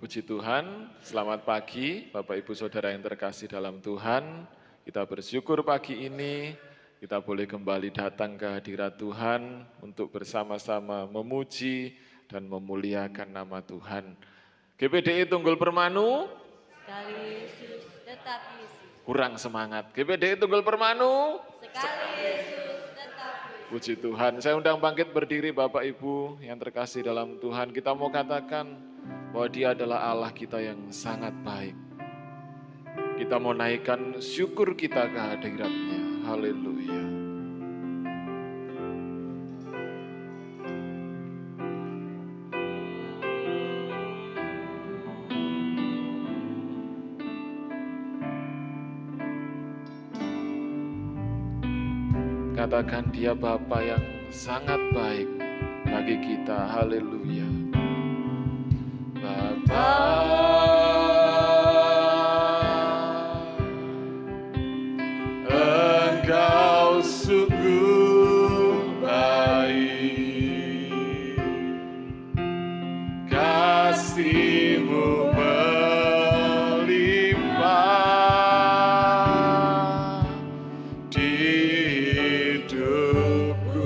Puji Tuhan, selamat pagi Bapak Ibu Saudara yang terkasih dalam Tuhan. Kita bersyukur pagi ini kita boleh kembali datang ke hadirat Tuhan untuk bersama-sama memuji dan memuliakan nama Tuhan. GPDI Tunggul Permanu, sekali Yesus, tetap Yesus. Kurang semangat. GPDI Tunggul Permanu, sekali Yesus, tetap Yesus. Puji Tuhan. Saya undang bangkit berdiri Bapak Ibu yang terkasih dalam Tuhan. Kita mau katakan bahwa Dia adalah Allah kita yang sangat baik. Kita mau naikkan syukur kita ke hadirat-Nya. Haleluya. Katakan Dia Bapa yang sangat baik bagi kita. Haleluya. Bapa, Engkau sungguh baik, kasih-Mu melimpah di hidupku.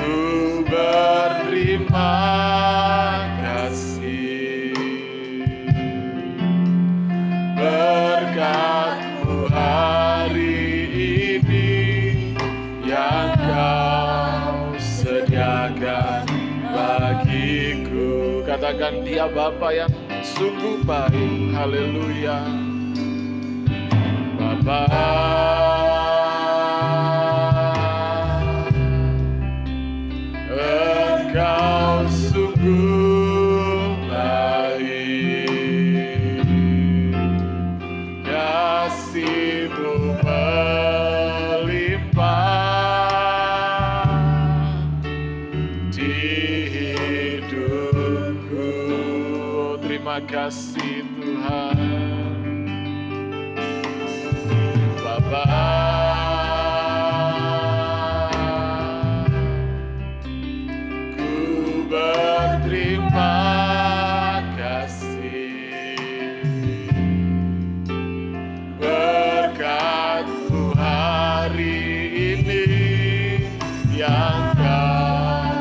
Ku berterima kasih berkat-Mu hari ini yang Kau sediakan bagiku. Katakan Dia Bapa yang sungguh baik. Haleluya. Bapa, Engkau sungguh baik, kasih-Mu melimpah di hidupku. Terima kasih Tuhan. Bapa, ku berterima kasih berkat-Mu hari ini yang Kau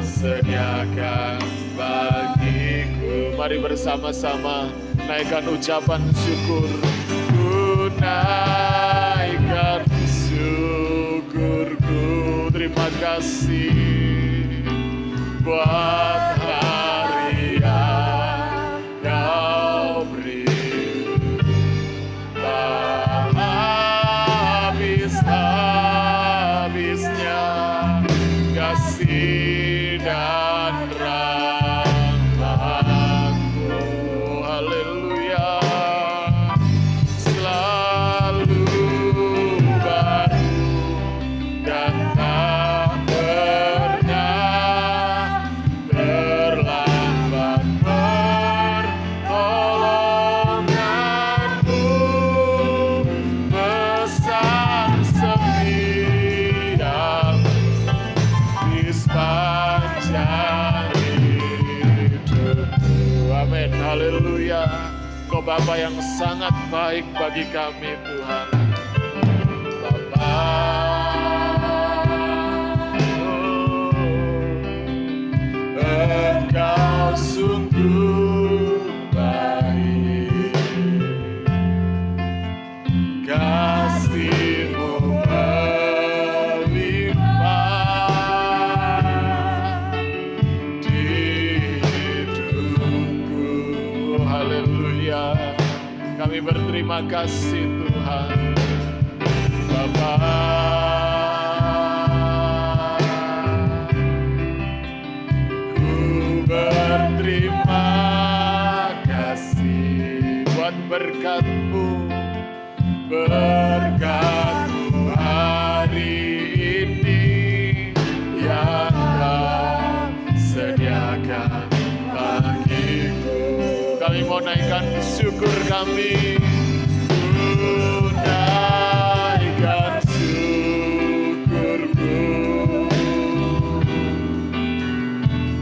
sediakan bagiku. Mari bersama-sama naikkan ucapan syukur. Naikkan syukurku, terima kasih buat hari yang Kau beri. Tak habis-habisnya kasih dan rahmat-Mu. Haleluya. Haleluya. Kau Bapa yang sangat baik bagi kami Tuhan. Bapa, Engkau sungguh baik, kasih-Mu melimpah di hidupku. Haleluya. Kami berterima kasih Tuhan. Bapa, ku berterima kasih buat berkat-Mu, berkat-Mu hari ini yang Kau sediakan bagiku. Kami mau naikkan syukur kami. Ku naikkan syukurku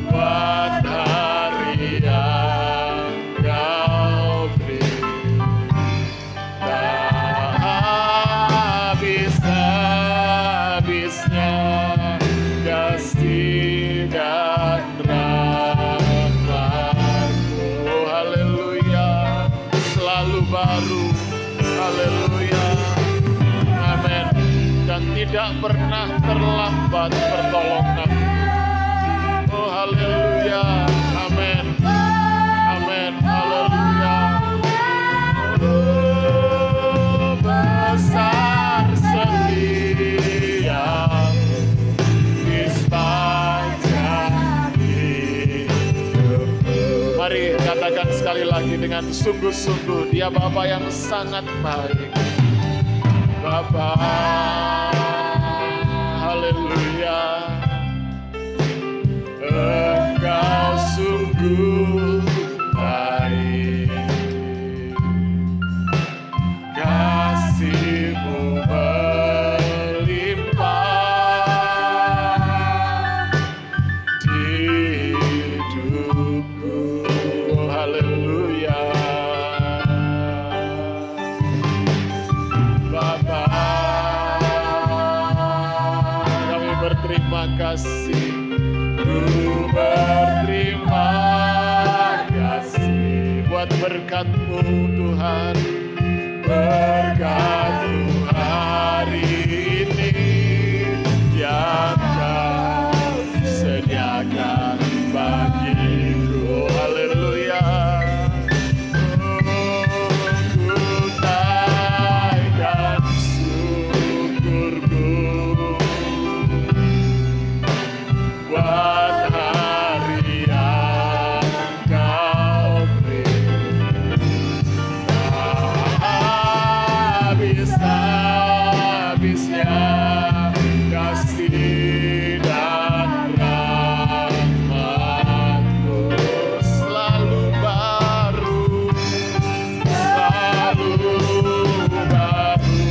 buat hari yang kau beri. Tak habis-habisnya kasih dan rahmat-Mu. Haleluya, selalu baru. Haleluya, amin. Dan tidak pernah terlambat pertolongan. Oh haleluya, amin, amin, haleluya. Oh, besar setiamu di sepanjang hidupku. Mari katakan sekali lagi dengan sungguh-sungguh, Dia Bapa yang sangat baik. Bapa, haleluya. Engkau sungguh baik, kasih-Mu melimpah di hidupku. Haleluya. Bapa, kami berterima kasih. Ku berterima kasih buat berkat-Mu Tuhan, berkat-Mu hari ini yang Kau sediakan bagiku. Haleluya. Ku naikkan syukurku buat hari yang Kau beri. Tak habis-habisnya kasih dan rahmat-Mu. Selalu baru, selalu baru,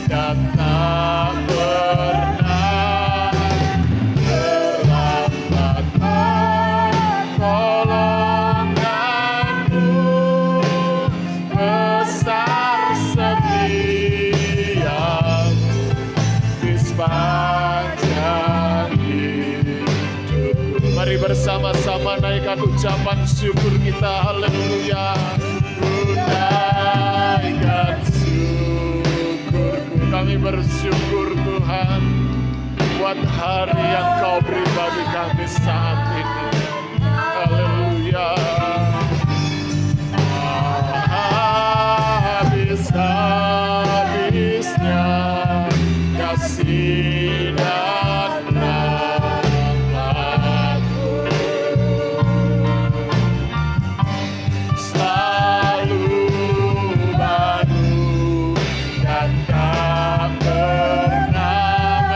dan tak pernah terlambat pertolongan-Mu. Besar setiamu di sepanjang hidup. Mari bersama-sama naikkan ucapan syukur kita. Haleluya. Ku naikkan syukurku. Kami bersyukur Tuhan buat hari yang Kau beri bagi kami saat ini. Haleluya. Habis-habisnya kasih dan rahmat-Mu. Selalu baru dan tak pernah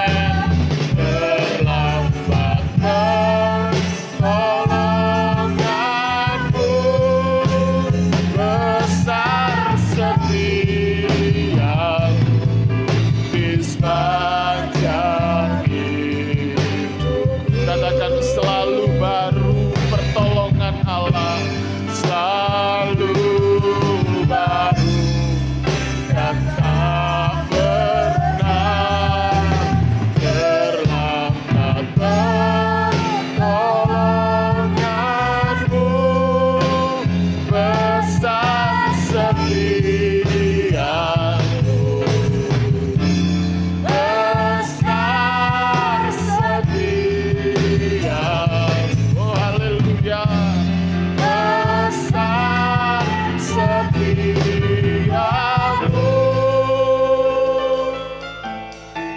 terlambat pertolongan-Mu. Besar setiamu di sepanjang hidup. Katakan selalu baru pertolongan Allah, selalu baru dan tak pernah terlambat pertolongan-Mu. Besar setiamu, besar setiamu. Oh haleluya. Besar setiamu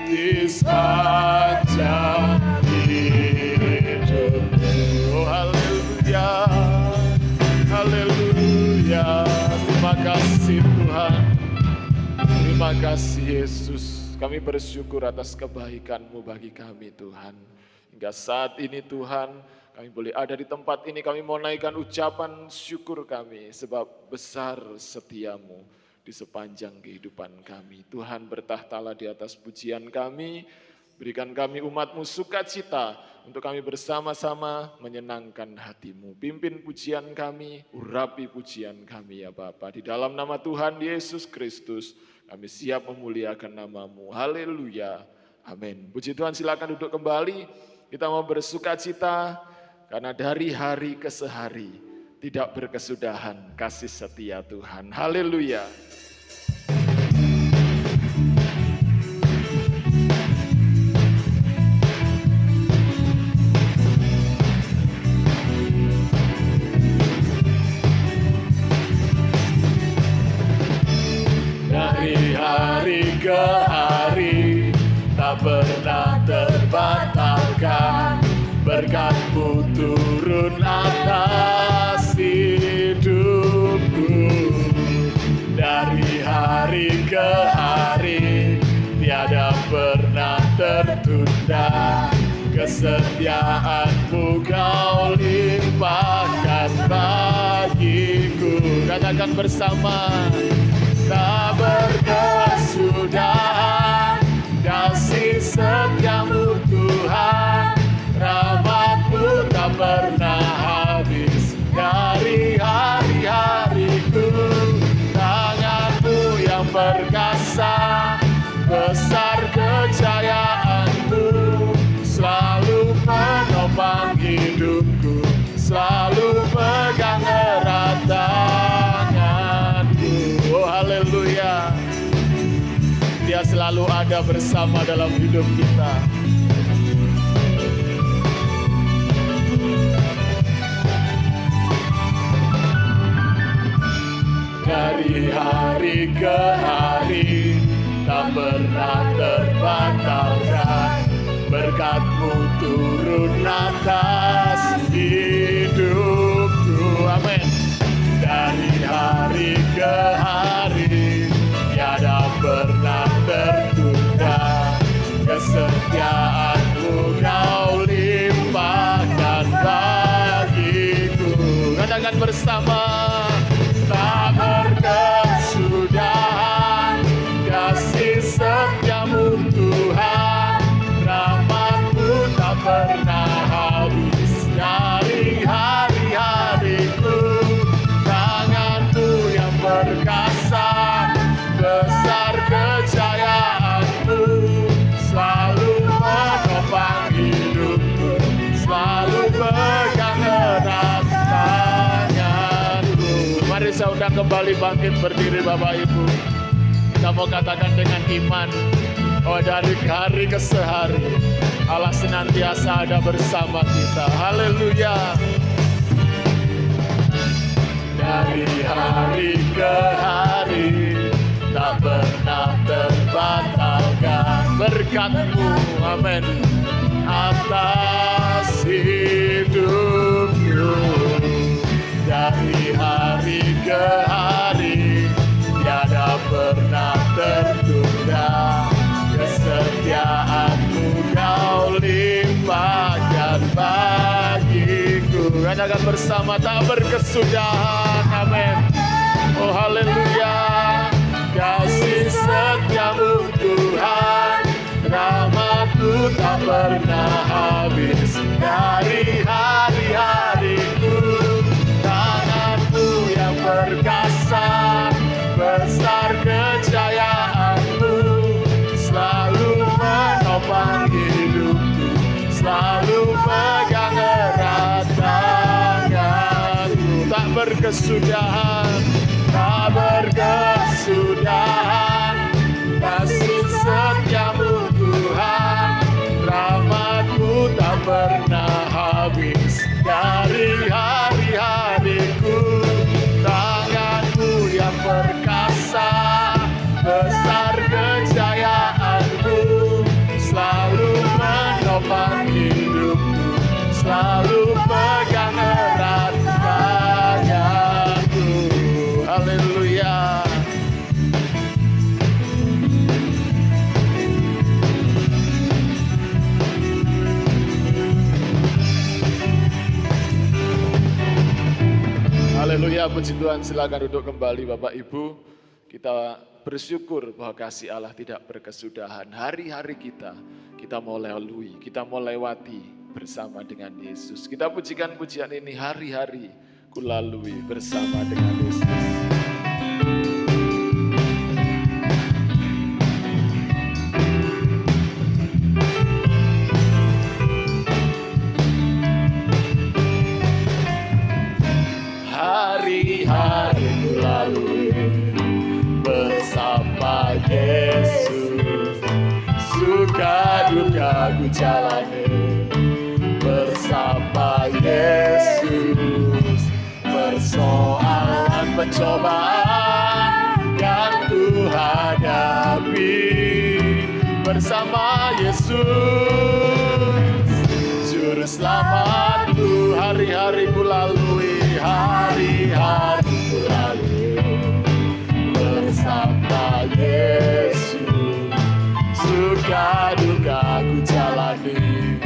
di sepanjang hidupku. Oh haleluya. Haleluya. Terima kasih Tuhan. Terima kasih Yesus. Kami bersyukur atas kebaikan-Mu bagi kami Tuhan. Hingga saat ini Tuhan, kami boleh ada di tempat ini. Kami mau naikkan ucapan syukur kami sebab besar setiamu di sepanjang kehidupan kami. Tuhan bertahtalah di atas pujian kami, berikan kami umat-Mu sukacita untuk kami bersama-sama menyenangkan hati-Mu. Pimpin pujian kami, urapi pujian kami ya Bapa. Di dalam nama Tuhan Yesus Kristus, kami siap memuliakan nama-Mu. Haleluya. Amin. Puji Tuhan, silakan duduk kembali. Kita mau bersukacita karena dari hari ke sehari tidak berkesudahan kasih setia Tuhan. Haleluya. Dari hari ke hari tak pernah terbatalkan, berkat-Mu turun atas hidupku. Dari hari ke hari tiada pernah tertunda, kesetiaan-Mu Kau limpahkan bagiku. Katakan bersama, tak berkesudahan kasih setia-Mu Tuhan, rahmat-Mu tak pernah habis dari hari-hariku. Tangan-Mu yang perkasa, besar kejayaan-Mu, selalu menopang hidupku, selalu pegang erat tangan-Mu. Oh haleluya, Dia selalu ada bersama dalam hidup kita. Dari hari ke hari tak pernah terbatalkan, berkat-Mu turun atas hidupku. Amin. Dari hari ke hari tiada pernah tertunda, kesetiaan-Mu Kau limpahkan bagiku. Katakan bersama, tak berkesudahan kasih setia-Mu Tuhan, rahmat-Mu tak pernah habis dari hari-hariku. Tangan-Mu yang perkasa, besar kejayaan-Mu, selalu menopang hidupku, selalu pegang erat tangan-Mu. Mari saya undang kembali bangkit berdiri Bapak Ibu. Kita mau katakan dengan iman bahwa dari hari ke sehari Allah senantiasa ada bersama kita. Haleluya. Dari hari ke hari tak pernah terbatalkan, berkat-Mu, amin, atas hidupku. Dari hari ke hari tiada pernah tertunda, kesetiaan-Mu Kau limpahkan bagiku. Katakan bersama, tak berkesudahan, amin. Oh haleluya. Kasih setia-Mu Tuhan, rahmat-Mu tak pernah habis dari hari-hariku. Tangan-Mu yang perkasa, besar kejayaan-Mu, selalu menopang hidupku, selalu pegang erat tangan-Mu. Tak berkesudahan, tak berkesudahan kasih setia-Mu Tuhan, rahmat-Mu tak pernah habis dari hari-hariku. Tangan-Mu yang perkasa, besar kejayaan-Mu, selalu menopang hidupku, selalu pegang erat tangan-Mu. Haleluya. Haleluya, puji Tuhan. Silakan duduk kembali Bapak Ibu. kita bersyukur bahwa kasih Allah tidak berkesudahan. Hari-hari kita mau lalui, kita mau lewati bersama dengan Yesus. Kita pujikan pujian ini, hari-hari ku lalui bersama dengan Yesus. Hari-hari ku lalui bersama Yesus, suka duka ku jalani bersama Yesus, persoalan pencobaan yang ku hadapi bersama Yesus, Juru Selamatku. Hari-hari ku lalui, hari-hari ku lalui bersama Yesus, suka duka ku jalani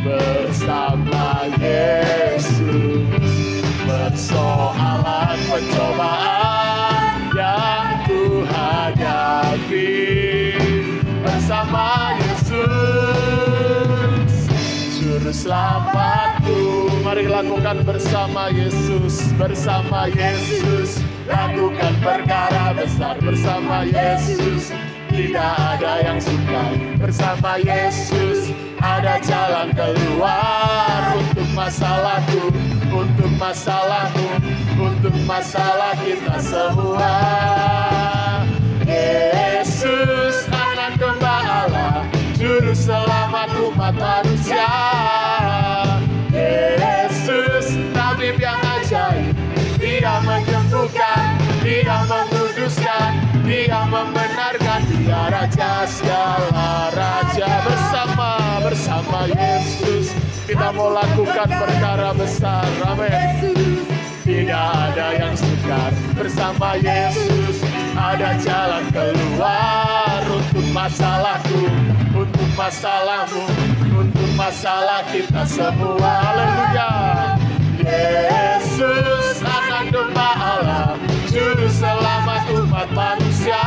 bersama Yesus, persoalan pencobaan yang ku hadapi bersama Yesus, Juru Selamatku. Mari lakukan bersama Yesus, bersama Yesus. Lakukan perkara besar bersama Yesus. Tidak ada yang sukar bersama Yesus. Ada jalan keluar untuk masalahku, untuk masalahmu, untuk masalah kita semua. Yesus, Anak Domba Allah, Juru Selamat umat manusia. Yesus, Tabib yang ajaib, Dia menyembuhkan, Dia menguduskan, Dia membenarkan, Dia Raja segala raja. Bersama Yesus kita mau lakukan perkara besar. Amin. Tidak ada yang sukar bersama Yesus. Ada jalan keluar untuk masalahku, untuk masalahmu, untuk masalah kita semua. Haleluya. Yesus, Anak Domba Allah, Juru Selamat umat manusia.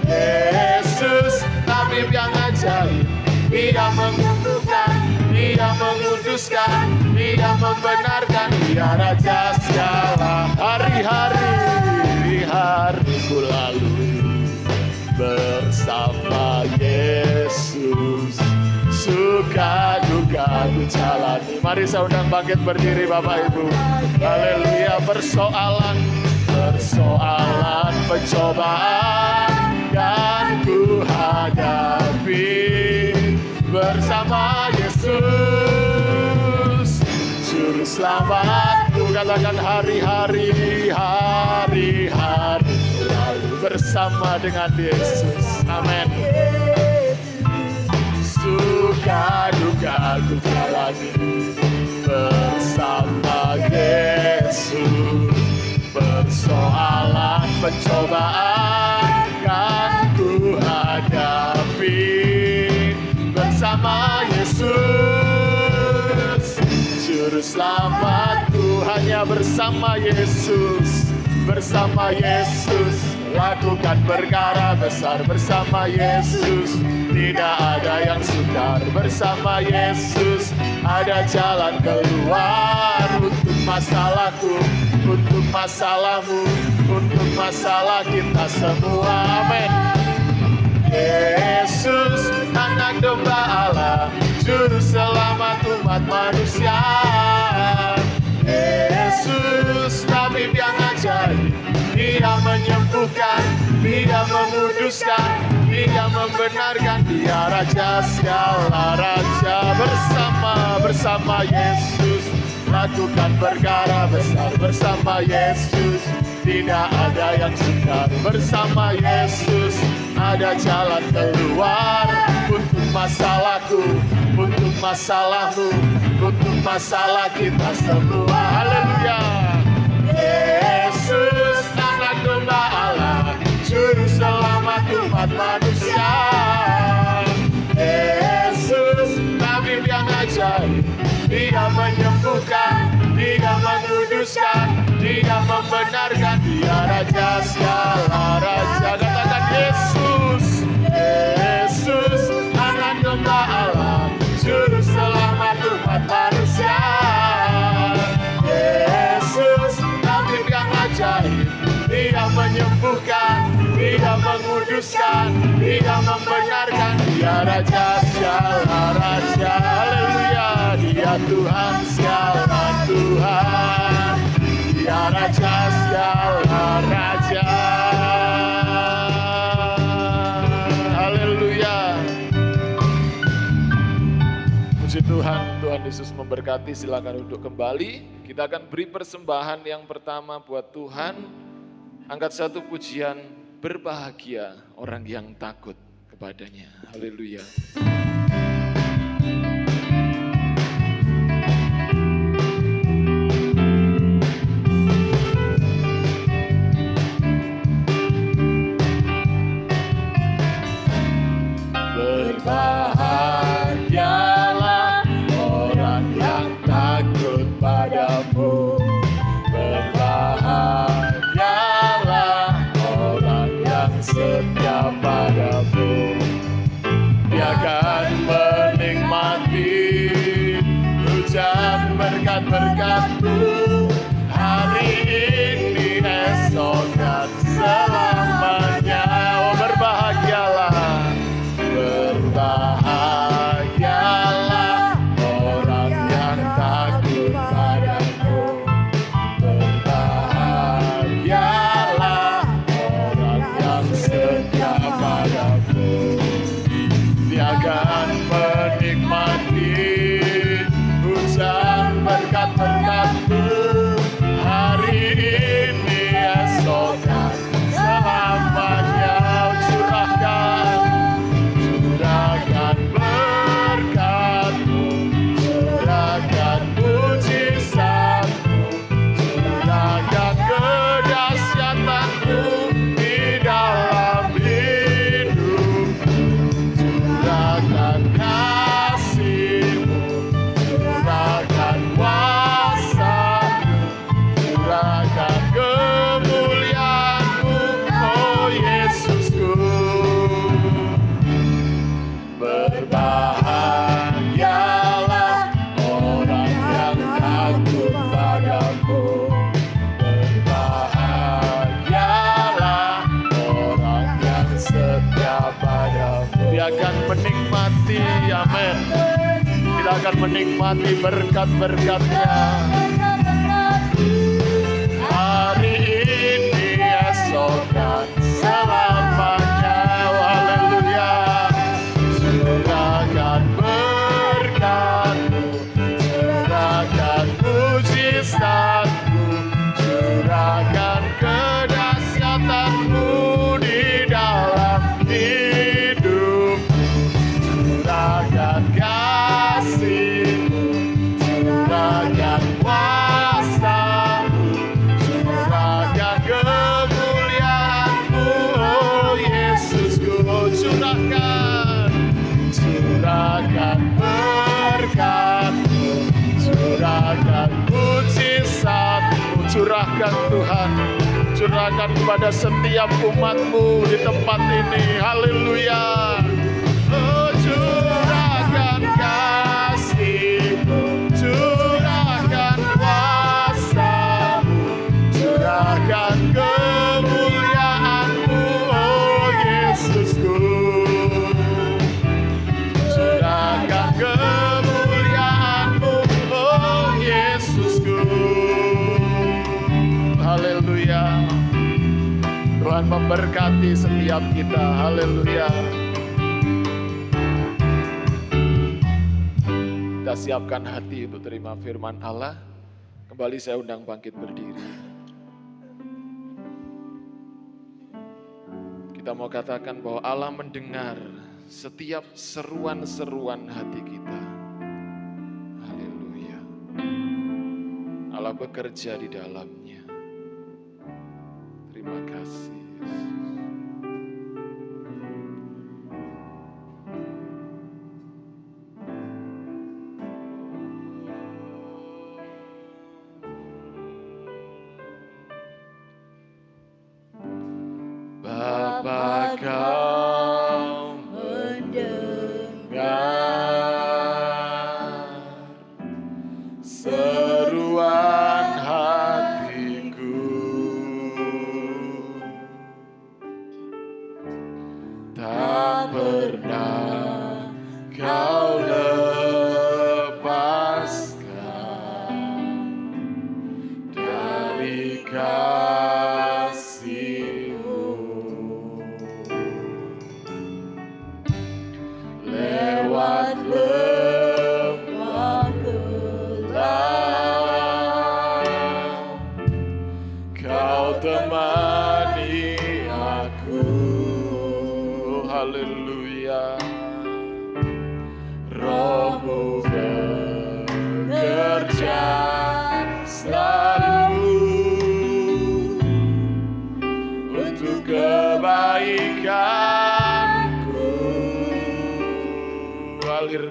Yesus, Tabib yang ajaib, Dia menyembuhkan, Dia menguduskan, Dia membenarkan, Dia Raja segala. Hari-hari ku lalui bersama Yesus, suka duka ku jalani. Mari saya undang bangkit berdiri Bapak Ibu. Haleluya. Persoalan pencobaan yang ku hadapi bersama Yesus, Juru Selamatku. Katakan hari-hari lalu bersama dengan Yesus. Amin. Suka duka ku jalani bersama Yesus, persoalan pencobaan yang ku hadapi bersama Yesus, Juru Selamatku. Hanya bersama Yesus, bersama Yesus. Lakukan perkara besar bersama Yesus. Tidak ada yang sukar bersama Yesus. Ada jalan keluar untuk masalahku, untuk masalahmu, untuk masalah kita semua. Amin. Yesus, Anak Domba Allah, Juru Selamat umat manusia. Yesus, Tabib yang ajaib, Dia menyembuhkan, Dia menguduskan, Dia membenarkan, Dia Raja segala raja. Bersama Yesus, lakukan perkara besar bersama Yesus. Tidak ada yang sukar bersama Yesus. Ada jalan keluar untuk masalahku, untuk masalahmu, untuk masalah kita semua. Haleluya. Yesus, Anak Domba Allah, Juru Selamat umat manusia. Yesus, Tabib yang ajaib, Dia menyembuhkan, Dia menguduskan, Dia membenarkan, Dia Dia Raja segala raja. Katakan Yesus, Yesus, Anak Domba Allah, Juru Selamat umat manusia. Yesus, Tabib yang ajaib, Dia menyembuhkan, Dia menguduskan, Dia membenarkan. Dia Raja segala raja. Haleluya. Dia Tuhan segala Tuhan. Dia Raja segala raja. Haleluya. Puji Tuhan, Tuhan Yesus memberkati. Silakan duduk kembali. Kita akan beri persembahan yang pertama buat Tuhan. Angkat satu pujian, berbahagia orang yang takut kepadanya. Haleluya. Berbahagialah orang yang takut padamu. Berbahagialah orang yang setia padamu. Dia akan menikmati hujan berkat-berkat-Mu hari ini, esok dan selamanya. Oh, berbahagialah, berbahagialah orang yang takut padamu. Berbahagialah orang yang setia padamu. Dia akan menikmati hujan berkat-berkat-Mu hari ini, esok dan selamanya. Curahkan berkat-Mu, curahkan mujizat-Mu, curahkan kedahsyatan-Mu di dalam hidupku. Curahkan kasih-Mu, curahkan kuasa-Mu, curahkan kemuliaan-Mu, oh Yesusku. Berbahagialah orang yang takut padamu. Berbahagialah orang yang setia padamu. Dia akan menikmati, amin. Kita akan menikmati berkat-berkat-Nya hari ini, esok dan selamanya. Haleluya. Curahkan berkat-Mu, curahkan mujizat-Mu, curahkan kedahsyatan-Mu di dalam hidupku. Curahkan kasih-Mu, curahkan kuasa-Mu, curahkan kemuliaan-Mu, oh Yesusku. Curahkan berkat-Mu, curahkan mujizat-Mu, curahkan Tuhan, curahkan kepada setiap umat-Mu di tempat ini. Haleluya. Oh, curahkan kasih-Mu, curahkan kuasa-Mu, curahkan kemuliaan-Mu, oh Yesusku. Curahkan kemuliaan-Mu, oh Yesusku. Haleluya. Tuhan memberkati setiap kita. Haleluya. Kita siapkan hati untuk terima firman Allah. Kembali saya undang bangkit berdiri. Kita mau katakan bahwa Allah mendengar setiap seruan-seruan hati kita. Haleluya. Allah bekerja di dalamnya. Terima kasih Yesus.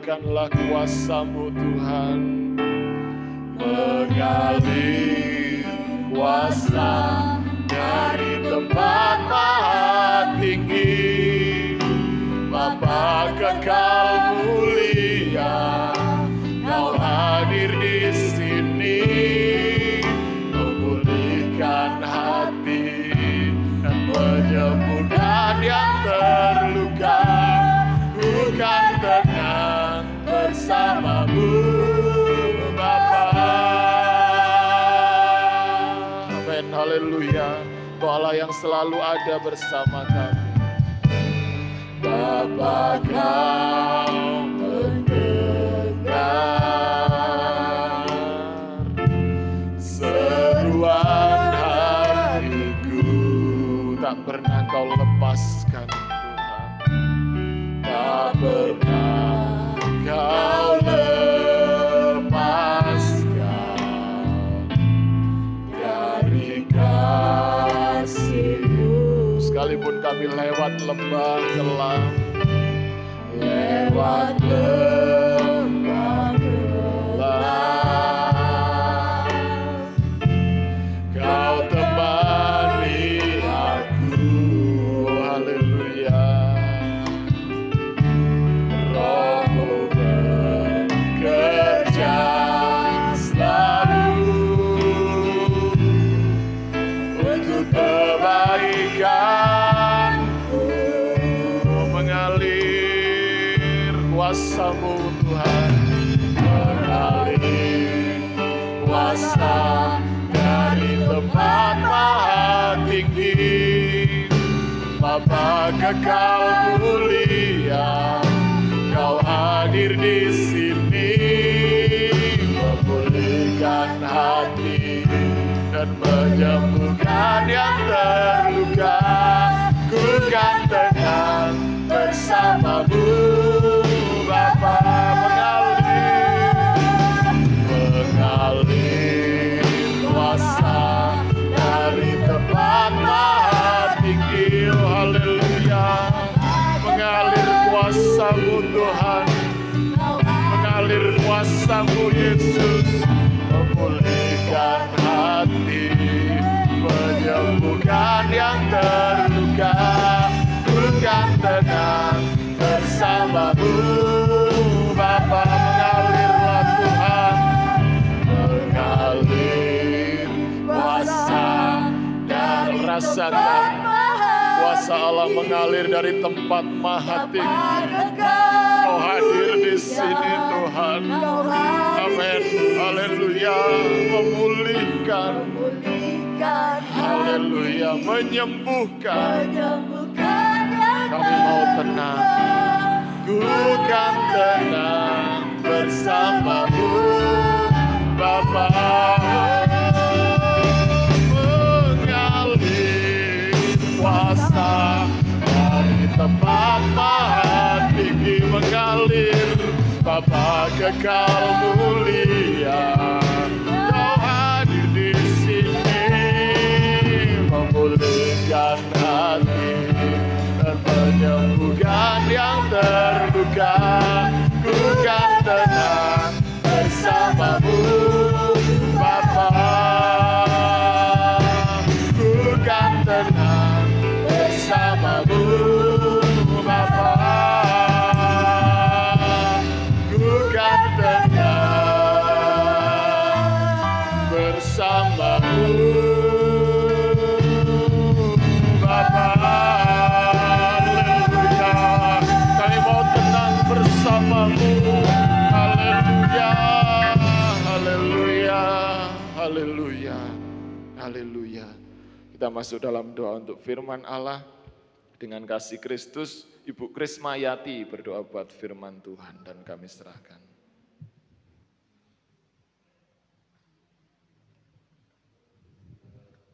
nyatakanlah kuasa-Mu Tuhan. Mengalir kuasa dari tempat maha tinggi, Bapa kekal mulia, Kau hadir di sini, memulihkan hati dan menyembuhkan yang terluka. Ku kan tenang bersama-Mu, Bapa. Amin, haleluya. Kau Allah yang selalu ada bersama kami. Bapa, Kau mendengar seruan hatiku. Tak pernah Kau lepaskan Tuhan, tak pernah Kau lepaskan dari kasih-Mu. Sekalipun kami lewat lembah gelap, lewat lembah gelap, Kau temani aku. Haleluya. Roh-Mu bekerja selalu untuk kebaikanku. Mengalir kuasa-Mu Tuhan, mengalir kuasa dari tempat maha tinggi, Bapa kekal mulia, Kau hadir di sini, memulihkan hati dan menyembuhkan yang terluka. Ku kan tenang bersama-Mu, Bapa. Mengalir kuasa dari tempat maha tinggi. Haleluya. Mengalir kuasa-Mu Tuhan, mengalir kuasa-Mu Yesus, memulihkan hati, menyembuhkan yang terluka. Ku kan tenang bersama-Mu, Bapa. Mengalirlah Tuhan, mengalir kuasa dan rasakan kuasa Allah mengalir dari tempat maha tinggi. Kau hadir di sini Tuhan. Amin. Haleluya. Memulihkan. Haleluya. Menyembuhkan. Kami mau tenang. Ku kan tenang bersama-Mu, Bapa. Mengalir kuasa dari tempat maha tinggi, mengalir Bapa kekal mulia. Kau hadir di sini, memulihkan hati dan menyembuhkan yang terluka. Ku kan tenang bersama-Mu, Bapa. Ku kan tenang bersama-Mu, Bapa. Ku kan tenang bersama-Mu, Bapa. Haleluya. Kami mau tenang bersama-Mu. Haleluya. Haleluya. Haleluya. Haleluya. Kita masuk dalam doa untuk firman Allah. Dengan kasih Kristus, Ibu Krismayati berdoa buat firman Tuhan dan kami serahkan.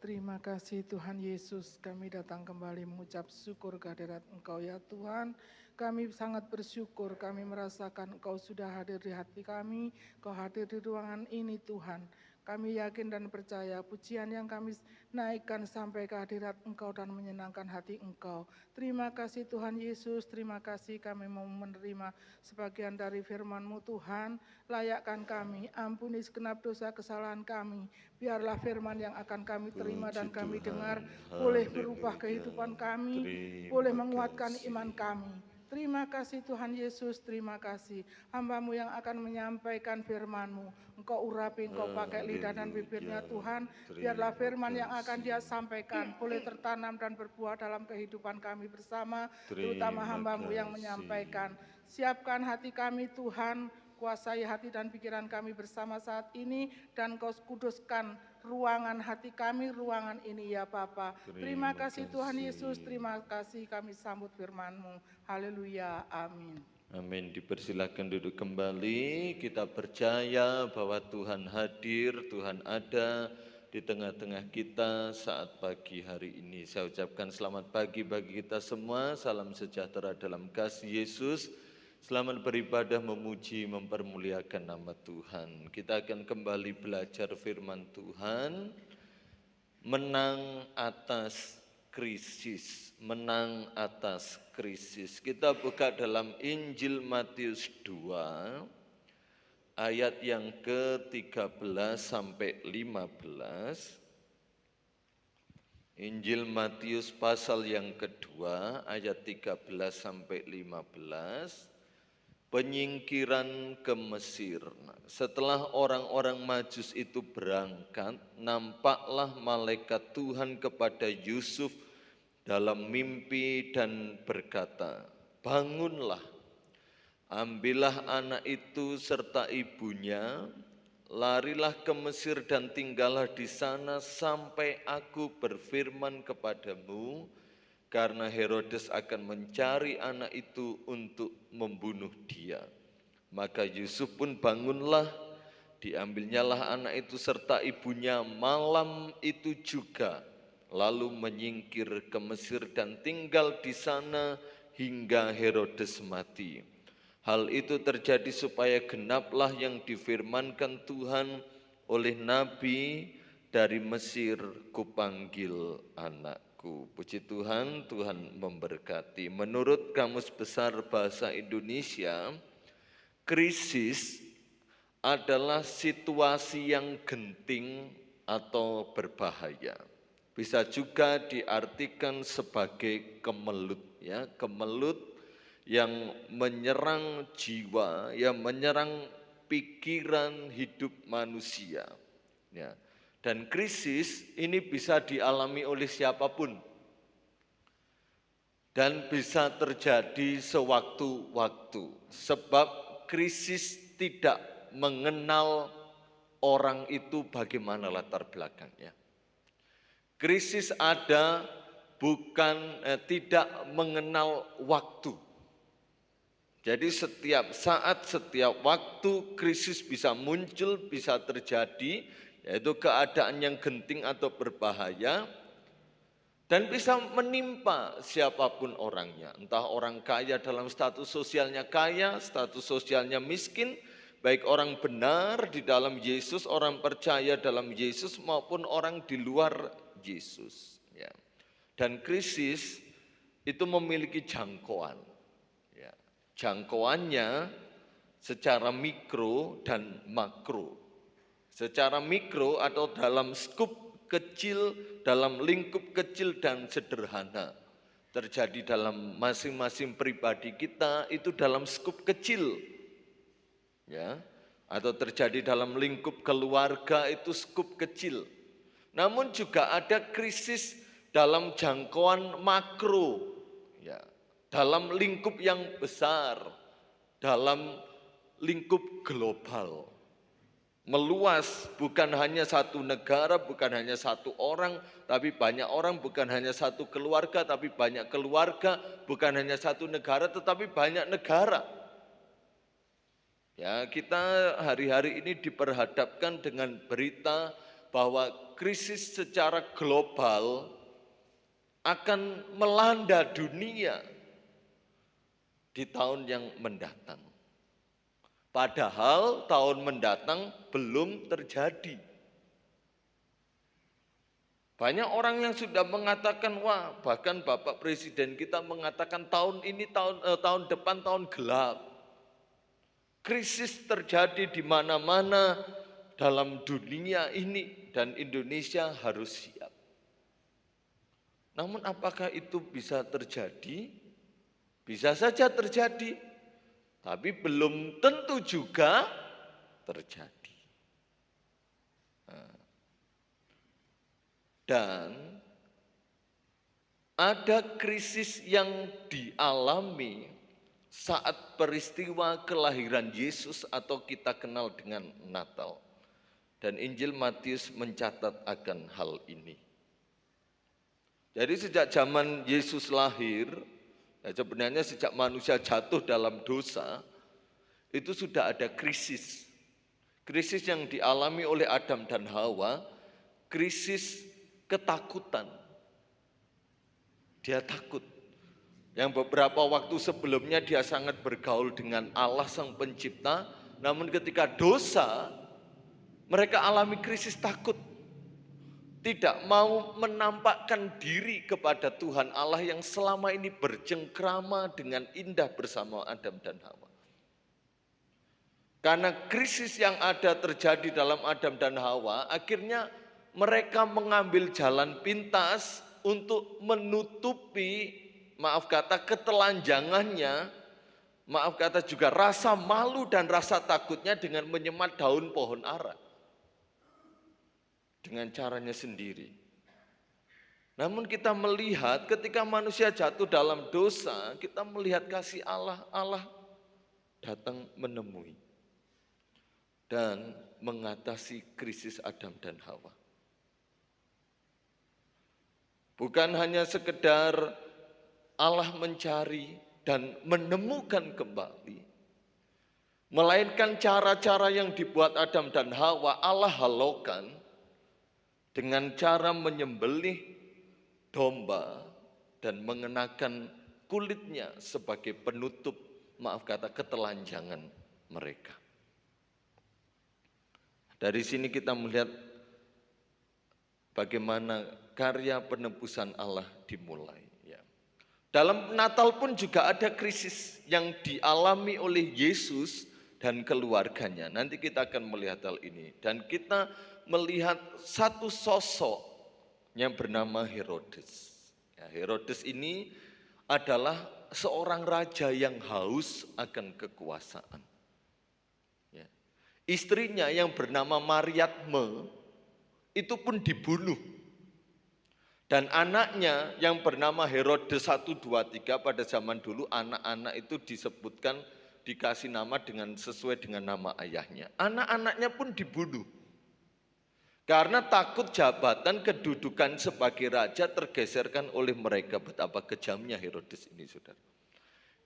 Terima kasih Tuhan Yesus, kami datang kembali mengucap syukur kehadirat Engkau ya Tuhan. Kami sangat bersyukur, kami merasakan Engkau sudah hadir di hati kami, Engkau hadir di ruangan ini Tuhan. Kami yakin dan percaya pujian yang kami naikkan sampai ke hadirat Engkau dan menyenangkan hati Engkau. Terima kasih Tuhan Yesus, terima kasih kami mau menerima sebagian dari firman-Mu Tuhan. Layakkan kami, ampuni segenap dosa kesalahan kami. Biarlah firman yang akan kami terima dan kami dengar boleh berubah kehidupan kami, boleh menguatkan iman kami. Terima kasih Tuhan Yesus, terima kasih. Hamba-Mu yang akan menyampaikan firman-Mu, Engkau urapi, Engkau pakai lidah dan bibirnya Tuhan. Biarlah firman yang akan Dia sampaikan boleh tertanam dan berbuah dalam kehidupan kami bersama, terutama hamba-Mu yang menyampaikan. Siapkan hati kami Tuhan, kuasai hati dan pikiran kami bersama saat ini, dan Kau kuduskan ruangan hati kami, ruangan ini ya Bapa. Terima kasih Tuhan Yesus, terima kasih kami sambut firman-Mu. Haleluya, amin. Amin. Dipersilakan duduk kembali. Kita percaya bahwa Tuhan hadir, Tuhan ada di tengah-tengah kita saat pagi hari ini. Saya ucapkan selamat pagi bagi kita semua. Salam sejahtera dalam kasih Yesus. Selamat beribadah, memuji, mempermuliakan nama Tuhan. Kita akan kembali belajar firman Tuhan. Menang atas krisis, menang atas krisis. Kita buka dalam Injil Matius 2, ayat yang ke-13 sampai 15. Injil Matius pasal yang kedua, ayat 13 sampai 15. Penyingkiran ke Mesir. Setelah orang-orang Majus itu berangkat, nampaklah malaikat Tuhan kepada Yusuf dalam mimpi dan berkata, "Bangunlah, ambillah anak itu serta ibunya, larilah ke Mesir dan tinggallah di sana sampai aku berfirman kepadamu, karena Herodes akan mencari anak itu untuk membunuh dia." Maka Yusuf pun bangunlah, diambilnyalah anak itu serta ibunya malam itu juga, lalu menyingkir ke Mesir dan tinggal di sana hingga Herodes mati. Hal itu terjadi supaya genaplah yang difirmankan Tuhan oleh Nabi, "Dari Mesir kupanggil anakku." Puji Tuhan, Tuhan memberkati. Menurut Kamus Besar Bahasa Indonesia, krisis adalah situasi yang genting atau berbahaya. Bisa juga diartikan sebagai kemelut, ya, kemelut yang menyerang jiwa, yang menyerang pikiran hidup manusia. Ya. Dan krisis ini bisa dialami oleh siapapun. Dan bisa terjadi sewaktu-waktu. Sebab krisis tidak mengenal orang itu bagaimana latar belakangnya. Krisis ada tidak mengenal waktu. Jadi setiap saat, setiap waktu krisis bisa muncul, bisa terjadi, yaitu keadaan yang genting atau berbahaya, dan bisa menimpa siapapun orangnya. Entah orang kaya dalam status sosialnya kaya, status sosialnya miskin, baik orang benar di dalam Yesus, orang percaya dalam Yesus, maupun orang di luar Yesus. Ya. Dan krisis itu memiliki jangkauan. Ya. Jangkauannya secara mikro dan makro. Secara mikro atau dalam skup kecil, dalam lingkup kecil dan sederhana. Terjadi dalam masing-masing pribadi kita itu dalam skup kecil. Ya, atau terjadi dalam lingkup keluarga itu skup kecil. Namun juga ada krisis dalam jangkauan makro. Ya, dalam lingkup yang besar, dalam lingkup global. Meluas, bukan hanya satu negara, bukan hanya satu orang, tapi banyak orang, bukan hanya satu keluarga, tapi banyak keluarga, bukan hanya satu negara, tetapi banyak negara. Ya, kita hari-hari ini diperhadapkan dengan berita bahwa krisis secara global akan melanda dunia di tahun yang mendatang. Padahal tahun mendatang belum terjadi. Banyak orang yang sudah mengatakan, wah bahkan Bapak Presiden kita mengatakan tahun ini tahun depan tahun gelap. Krisis terjadi di mana-mana dalam dunia ini dan Indonesia harus siap. Namun apakah itu bisa terjadi? Bisa saja terjadi, tapi belum tentu juga terjadi. Dan ada krisis yang dialami saat peristiwa kelahiran Yesus atau kita kenal dengan Natal. Dan Injil Matius mencatat akan hal ini. Jadi sejak zaman Yesus lahir, sebenarnya sejak manusia jatuh dalam dosa, itu sudah ada krisis. Krisis yang dialami oleh Adam dan Hawa, krisis ketakutan. Dia takut. Yang beberapa waktu sebelumnya dia sangat bergaul dengan Allah Sang Pencipta, namun ketika dosa, mereka alami krisis takut. Tidak mau menampakkan diri kepada Tuhan Allah yang selama ini bercengkrama dengan indah bersama Adam dan Hawa. Karena krisis yang ada terjadi dalam Adam dan Hawa, akhirnya mereka mengambil jalan pintas untuk menutupi, maaf kata, ketelanjangannya, maaf kata juga rasa malu dan rasa takutnya dengan menyemat daun pohon ara. Dengan caranya sendiri. Namun kita melihat ketika manusia jatuh dalam dosa, kita melihat kasih Allah, Allah datang menemui dan mengatasi krisis Adam dan Hawa. Bukan hanya sekedar Allah mencari dan menemukan kembali, melainkan cara-cara yang dibuat Adam dan Hawa Allah halaukan dengan cara menyembelih domba dan mengenakan kulitnya sebagai penutup, maaf kata, ketelanjangan mereka. Dari sini kita melihat bagaimana karya penebusan Allah dimulai. Dalam Natal pun juga ada krisis yang dialami oleh Yesus dan keluarganya. Nanti kita akan melihat hal ini. Dan kita melihat satu sosok yang bernama Herodes. Herodes ini adalah seorang raja yang haus akan kekuasaan. Istrinya yang bernama Mariatme itu pun dibunuh. Dan anaknya yang bernama Herodes 1, 2, 3 pada zaman dulu anak-anak itu disebutkan dikasih nama dengan sesuai dengan nama ayahnya. Anak-anaknya pun dibunuh. Karena takut jabatan kedudukan sebagai raja tergeserkan oleh mereka. Betapa kejamnya Herodes ini, saudara.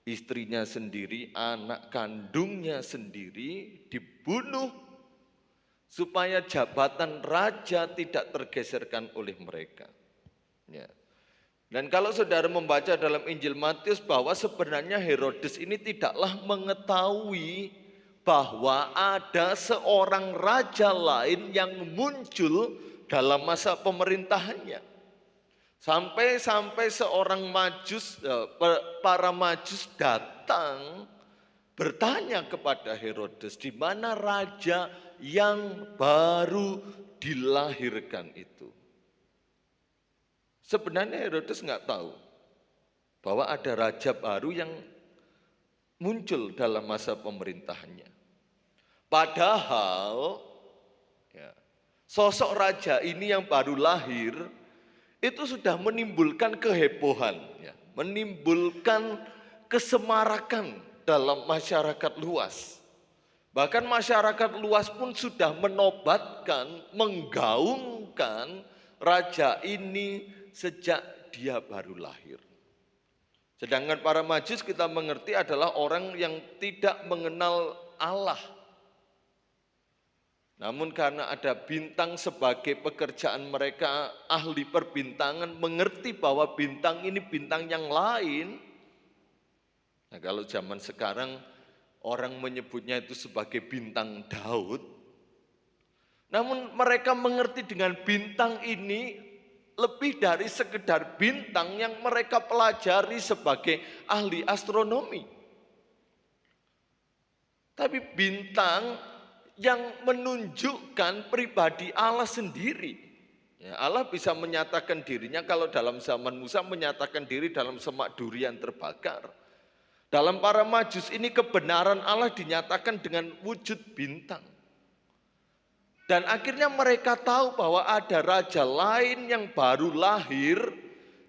Istrinya sendiri, anak kandungnya sendiri dibunuh supaya jabatan raja tidak tergeserkan oleh mereka. Ya. Dan kalau saudara membaca dalam Injil Matius bahwa sebenarnya Herodes ini tidaklah mengetahui bahwa ada seorang raja lain yang muncul dalam masa pemerintahannya. Sampai seorang para majus datang bertanya kepada Herodes, di mana raja yang baru dilahirkan itu. Sebenarnya Herodes nggak tahu bahwa ada raja baru yang muncul dalam masa pemerintahannya. Padahal sosok raja ini yang baru lahir itu sudah menimbulkan kehebohan, menimbulkan kesemarakan dalam masyarakat luas. Bahkan masyarakat luas pun sudah menobatkan, menggaungkan raja ini sejak dia baru lahir. Sedangkan para majus kita mengerti adalah orang yang tidak mengenal Allah. Namun karena ada bintang sebagai pekerjaan mereka, ahli perbintangan mengerti bahwa bintang ini bintang yang lain. Nah, kalau zaman sekarang orang menyebutnya itu sebagai bintang Daud. Namun mereka mengerti dengan bintang ini lebih dari sekedar bintang yang mereka pelajari sebagai ahli astronomi. Tapi bintang yang menunjukkan pribadi Allah sendiri. Ya, Allah bisa menyatakan dirinya kalau dalam zaman Musa menyatakan diri dalam semak durian terbakar. Dalam para Majus ini kebenaran Allah dinyatakan dengan wujud bintang. Dan akhirnya mereka tahu bahwa ada raja lain yang baru lahir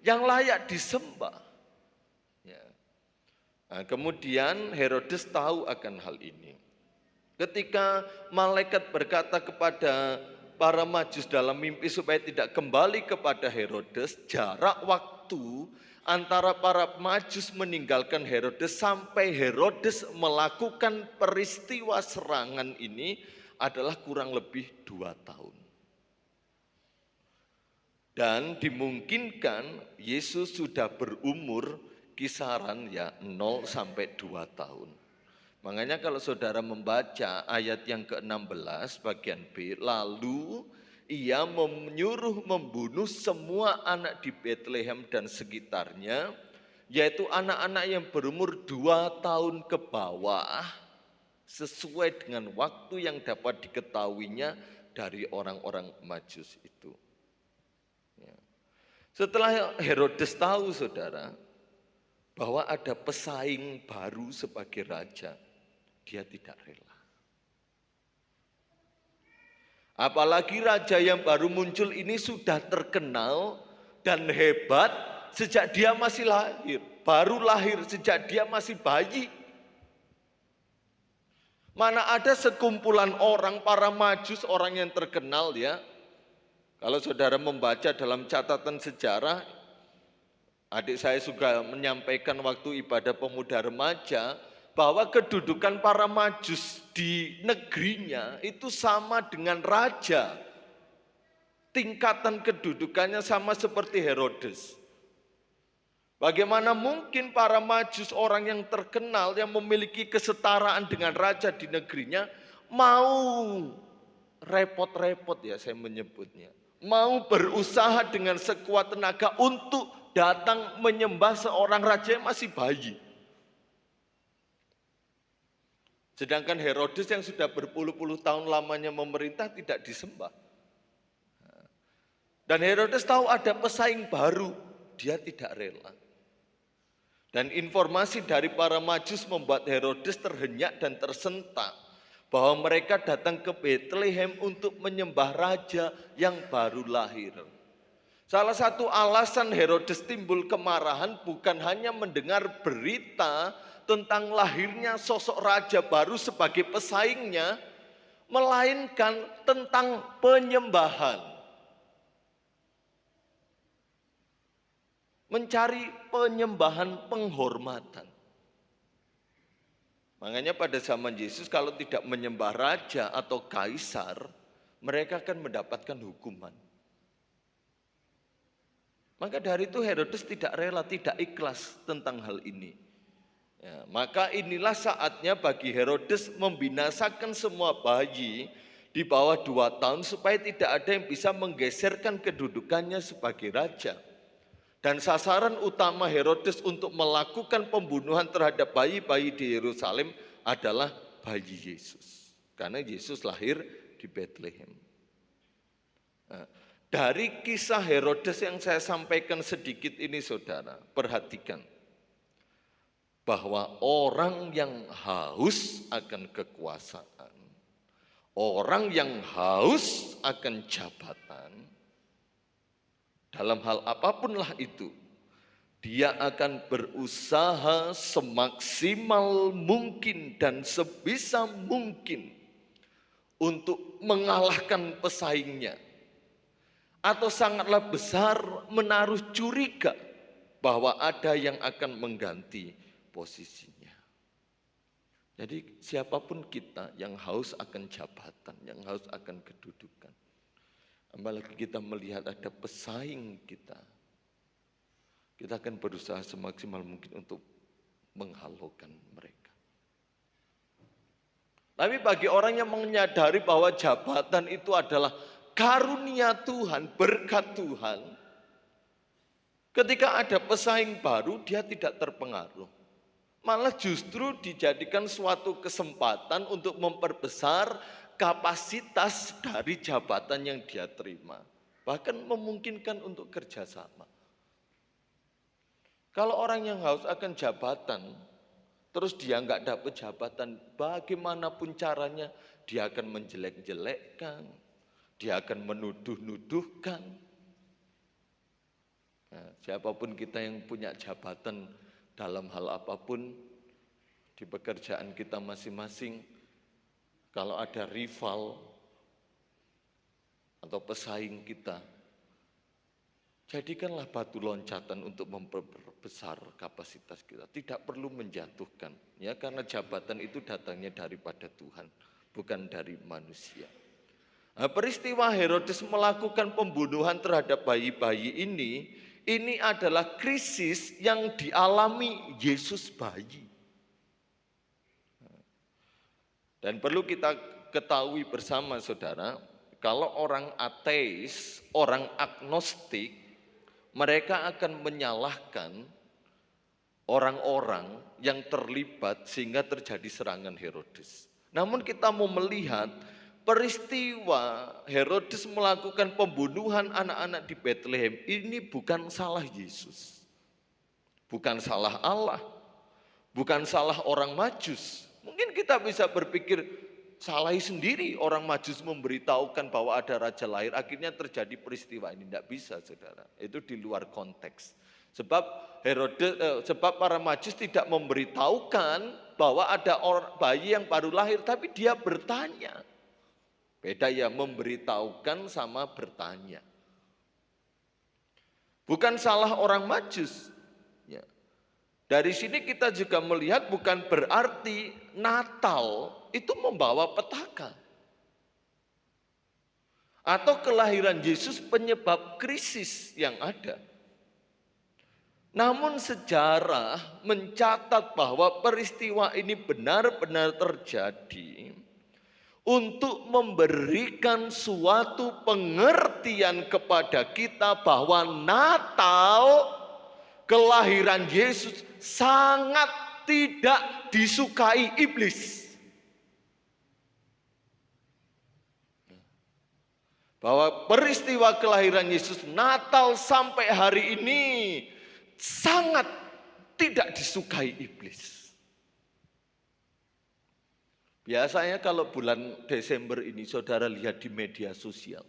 yang layak disembah. Ya. Nah, kemudian Herodes tahu akan hal ini. Ketika malaikat berkata kepada para Majus dalam mimpi supaya tidak kembali kepada Herodes, jarak waktu antara para Majus meninggalkan Herodes sampai Herodes melakukan peristiwa serangan ini adalah kurang lebih 2 tahun. Dan dimungkinkan Yesus sudah berumur kisaran 0 sampai 2 tahun. Makanya kalau saudara membaca ayat yang ke-16 bagian B, lalu ia menyuruh membunuh semua anak di Bethlehem dan sekitarnya, yaitu anak-anak yang berumur 2 tahun ke bawah, sesuai dengan waktu yang dapat diketahuinya dari orang-orang Majus itu. Ya. Setelah Herodes tahu, saudara, bahwa ada pesaing baru sebagai raja, dia tidak rela. Apalagi raja yang baru muncul ini sudah terkenal dan hebat sejak dia masih lahir, baru lahir sejak dia masih bayi. Mana ada sekumpulan orang, para Majus, orang yang terkenal ya. Kalau saudara membaca dalam catatan sejarah, adik saya juga menyampaikan waktu ibadah pemuda remaja, bahwa kedudukan para Majus di negerinya itu sama dengan raja. Tingkatan kedudukannya sama seperti Herodes. Bagaimana mungkin para Majus, orang yang terkenal yang memiliki kesetaraan dengan raja di negerinya, mau repot-repot ya saya menyebutnya, mau berusaha dengan sekuat tenaga untuk datang menyembah seorang raja yang masih bayi. Sedangkan Herodes yang sudah berpuluh-puluh tahun lamanya memerintah tidak disembah. Dan Herodes tahu ada pesaing baru, dia tidak rela. Dan informasi dari para Majus membuat Herodes terhenyak dan tersentak bahwa mereka datang ke Bethlehem untuk menyembah raja yang baru lahir. Salah satu alasan Herodes timbul kemarahan bukan hanya mendengar berita tentang lahirnya sosok raja baru sebagai pesaingnya, melainkan tentang penyembahan. Mencari penyembahan penghormatan. Makanya pada zaman Yesus kalau tidak menyembah raja atau kaisar, mereka akan mendapatkan hukuman. Maka dari itu Herodes tidak rela, tidak ikhlas tentang hal ini. Ya, maka inilah saatnya bagi Herodes membinasakan semua bayi di bawah 2 tahun supaya tidak ada yang bisa menggeserkan kedudukannya sebagai raja. Dan sasaran utama Herodes untuk melakukan pembunuhan terhadap bayi-bayi di Yerusalem adalah bayi Yesus. Karena Yesus lahir di Bethlehem. Nah, dari kisah Herodes yang saya sampaikan sedikit ini saudara, perhatikan. Bahwa orang yang haus akan kekuasaan, orang yang haus akan jabatan, dalam hal apapunlah itu, dia akan berusaha semaksimal mungkin dan sebisa mungkin untuk mengalahkan pesaingnya. Atau sangatlah besar menaruh curiga bahwa ada yang akan mengganti posisinya. Jadi siapapun kita yang haus akan jabatan, yang haus akan kedudukan. Apalagi kita melihat ada pesaing kita akan berusaha semaksimal mungkin untuk menghalaukan mereka. Tapi bagi orang yang menyadari bahwa jabatan itu adalah karunia Tuhan, berkat Tuhan, Ketika ada pesaing baru, dia tidak terpengaruh. Malah justru dijadikan suatu kesempatan untuk memperbesar kapasitas dari jabatan yang dia terima. Bahkan memungkinkan untuk kerjasama. Kalau orang yang haus akan jabatan, terus dia nggak dapat jabatan, bagaimanapun caranya, dia akan menjelek-jelekkan, dia akan menuduh-nuduhkan. Nah, siapapun kita yang punya jabatan dalam hal apapun di pekerjaan kita masing-masing, kalau ada rival atau pesaing kita, jadikanlah batu loncatan untuk memperbesar kapasitas kita. Tidak perlu menjatuhkan, ya, karena jabatan itu datangnya daripada Tuhan, bukan dari manusia. Nah, peristiwa Herodes melakukan pembunuhan terhadap bayi-bayi ini adalah krisis yang dialami Yesus bayi. Dan perlu kita ketahui bersama saudara, kalau orang ateis, orang agnostik, mereka akan menyalahkan orang-orang yang terlibat sehingga terjadi serangan Herodes. Namun kita mau melihat peristiwa Herodes melakukan pembunuhan anak-anak di Bethlehem ini bukan salah Yesus. Bukan salah Allah. Bukan salah orang Majus. Mungkin kita bisa berpikir salahi sendiri orang Majus memberitahukan bahwa ada raja lahir. Akhirnya terjadi peristiwa ini. Tidak bisa saudara. Itu di luar konteks. Sebab para Majus tidak memberitahukan bahwa ada bayi yang baru lahir. Tapi dia bertanya. Beda ya memberitahukan sama bertanya. Bukan salah orang Majus. Ya. Dari sini kita juga melihat bukan berarti Natal itu membawa petaka. Atau kelahiran Yesus penyebab krisis yang ada. Namun sejarah mencatat bahwa peristiwa ini benar-benar terjadi untuk memberikan suatu pengertian kepada kita bahwa Natal, kelahiran Yesus sangat tidak disukai iblis. Bahwa peristiwa kelahiran Yesus Natal sampai hari ini sangat tidak disukai iblis. Biasanya kalau bulan Desember ini saudara lihat di media sosial.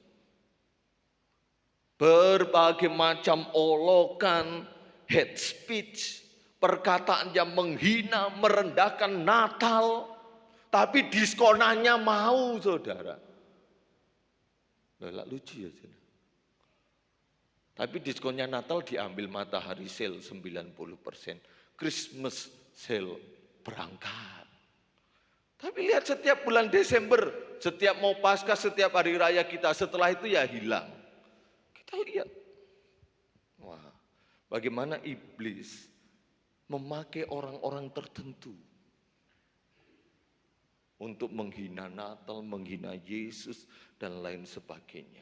Berbagai macam olokan, hate speech, perkataan yang menghina, merendahkan Natal. Tapi diskonannya mau saudara. Loh, lucu ya saudara. Tapi diskonnya Natal diambil matahari sale 90%. Christmas sale berangkat. Tapi lihat setiap bulan Desember, setiap mau Paskah, setiap hari raya kita, setelah itu ya hilang. Kita lihat. Wah, bagaimana iblis memakai orang-orang tertentu untuk menghina Natal, menghina Yesus, dan lain sebagainya.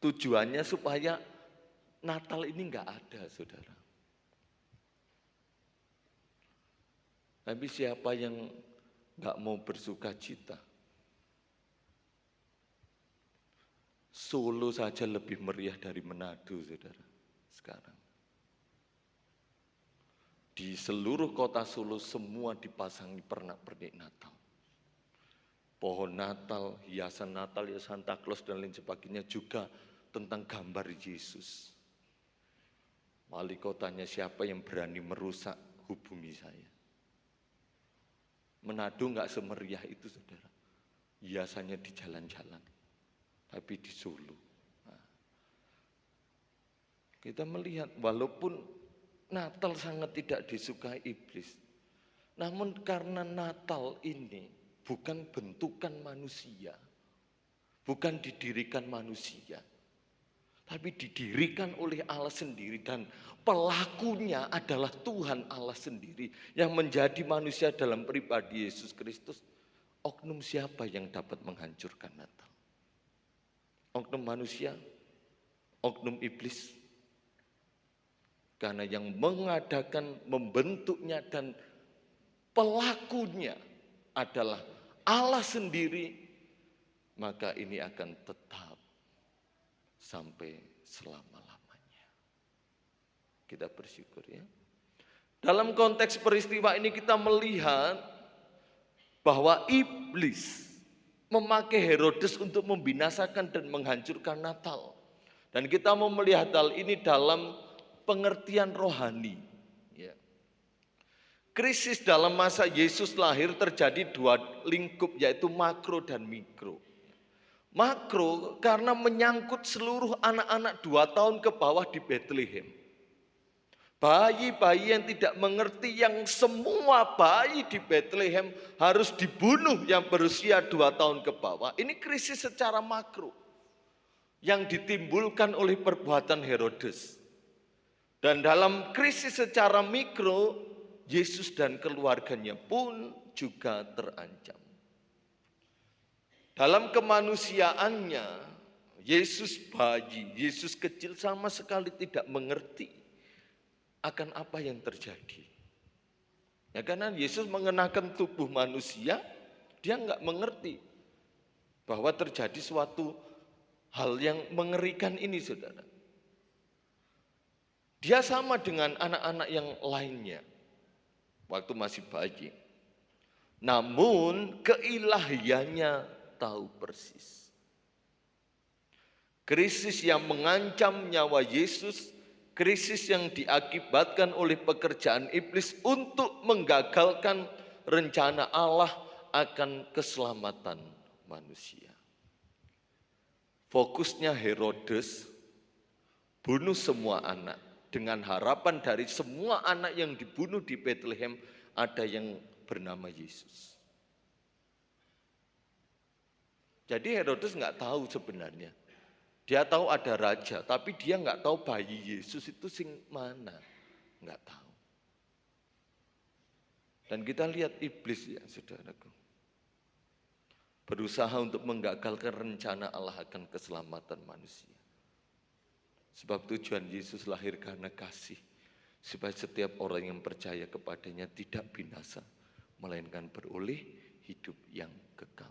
Tujuannya supaya Natal ini enggak ada, saudara. Tapi siapa yang enggak mau bersuka cita? Solo saja lebih meriah dari Manado, saudara, sekarang. Di seluruh kota Solo semua dipasangi pernak-pernik Natal. Pohon Natal, hiasan Natal, ya Santa Claus dan lain sebagainya juga tentang gambar Yesus. Wali kotanya siapa yang berani merusak, hubungi saya. Manado enggak semeriah itu, saudara. Hiasannya di jalan-jalan, tapi di Solo. Nah, kita melihat walaupun Natal sangat tidak disukai iblis, namun karena Natal ini bukan bentukan manusia, bukan didirikan manusia, tapi didirikan oleh Allah sendiri dan pelakunya adalah Tuhan Allah sendiri yang menjadi manusia dalam pribadi Yesus Kristus. Oknum siapa yang dapat menghancurkan Natal? Oknum manusia? oknum iblis. Karena yang mengadakan, membentuknya dan pelakunya adalah Allah sendiri, maka ini akan tetap sampai selama-lamanya. Kita bersyukur ya. Dalam konteks peristiwa ini kita melihat bahwa iblis memakai Herodes untuk membinasakan dan menghancurkan Natal. Dan kita mau melihat hal ini dalam pengertian rohani. Ya. Krisis dalam masa Yesus lahir terjadi dua lingkup, yaitu makro dan mikro. Makro karena menyangkut seluruh anak-anak 2 tahun ke bawah di Bethlehem. Bayi-bayi yang tidak mengerti, yang semua bayi di Bethlehem harus dibunuh yang berusia 2 tahun ke bawah. Ini krisis secara makro yang ditimbulkan oleh perbuatan Herodes. Dan dalam krisis secara mikro, Yesus dan keluarganya pun juga terancam. Dalam kemanusiaannya, Yesus bayi, Yesus kecil sama sekali tidak mengerti akan apa yang terjadi. Ya, karena Yesus mengenakan tubuh manusia, dia enggak mengerti bahwa terjadi suatu hal yang mengerikan ini, saudara. Dia sama dengan anak-anak yang lainnya waktu masih bayi. Namun keilahiannya tahu persis. Krisis yang mengancam nyawa Yesus, krisis yang diakibatkan oleh pekerjaan iblis untuk menggagalkan rencana Allah akan keselamatan manusia. Fokusnya Herodes bunuh semua anak dengan harapan dari semua anak yang dibunuh di Bethlehem ada yang bernama Yesus. Jadi Herodes nggak tahu sebenarnya. Dia tahu ada raja, tapi dia nggak tahu bayi Yesus itu sing mana, nggak tahu. Dan kita lihat iblis ya, saudaraku, berusaha untuk menggagalkan rencana Allah akan keselamatan manusia. Sebab tujuan Yesus lahir karena kasih, supaya setiap orang yang percaya kepadanya tidak binasa, melainkan beroleh hidup yang kekal.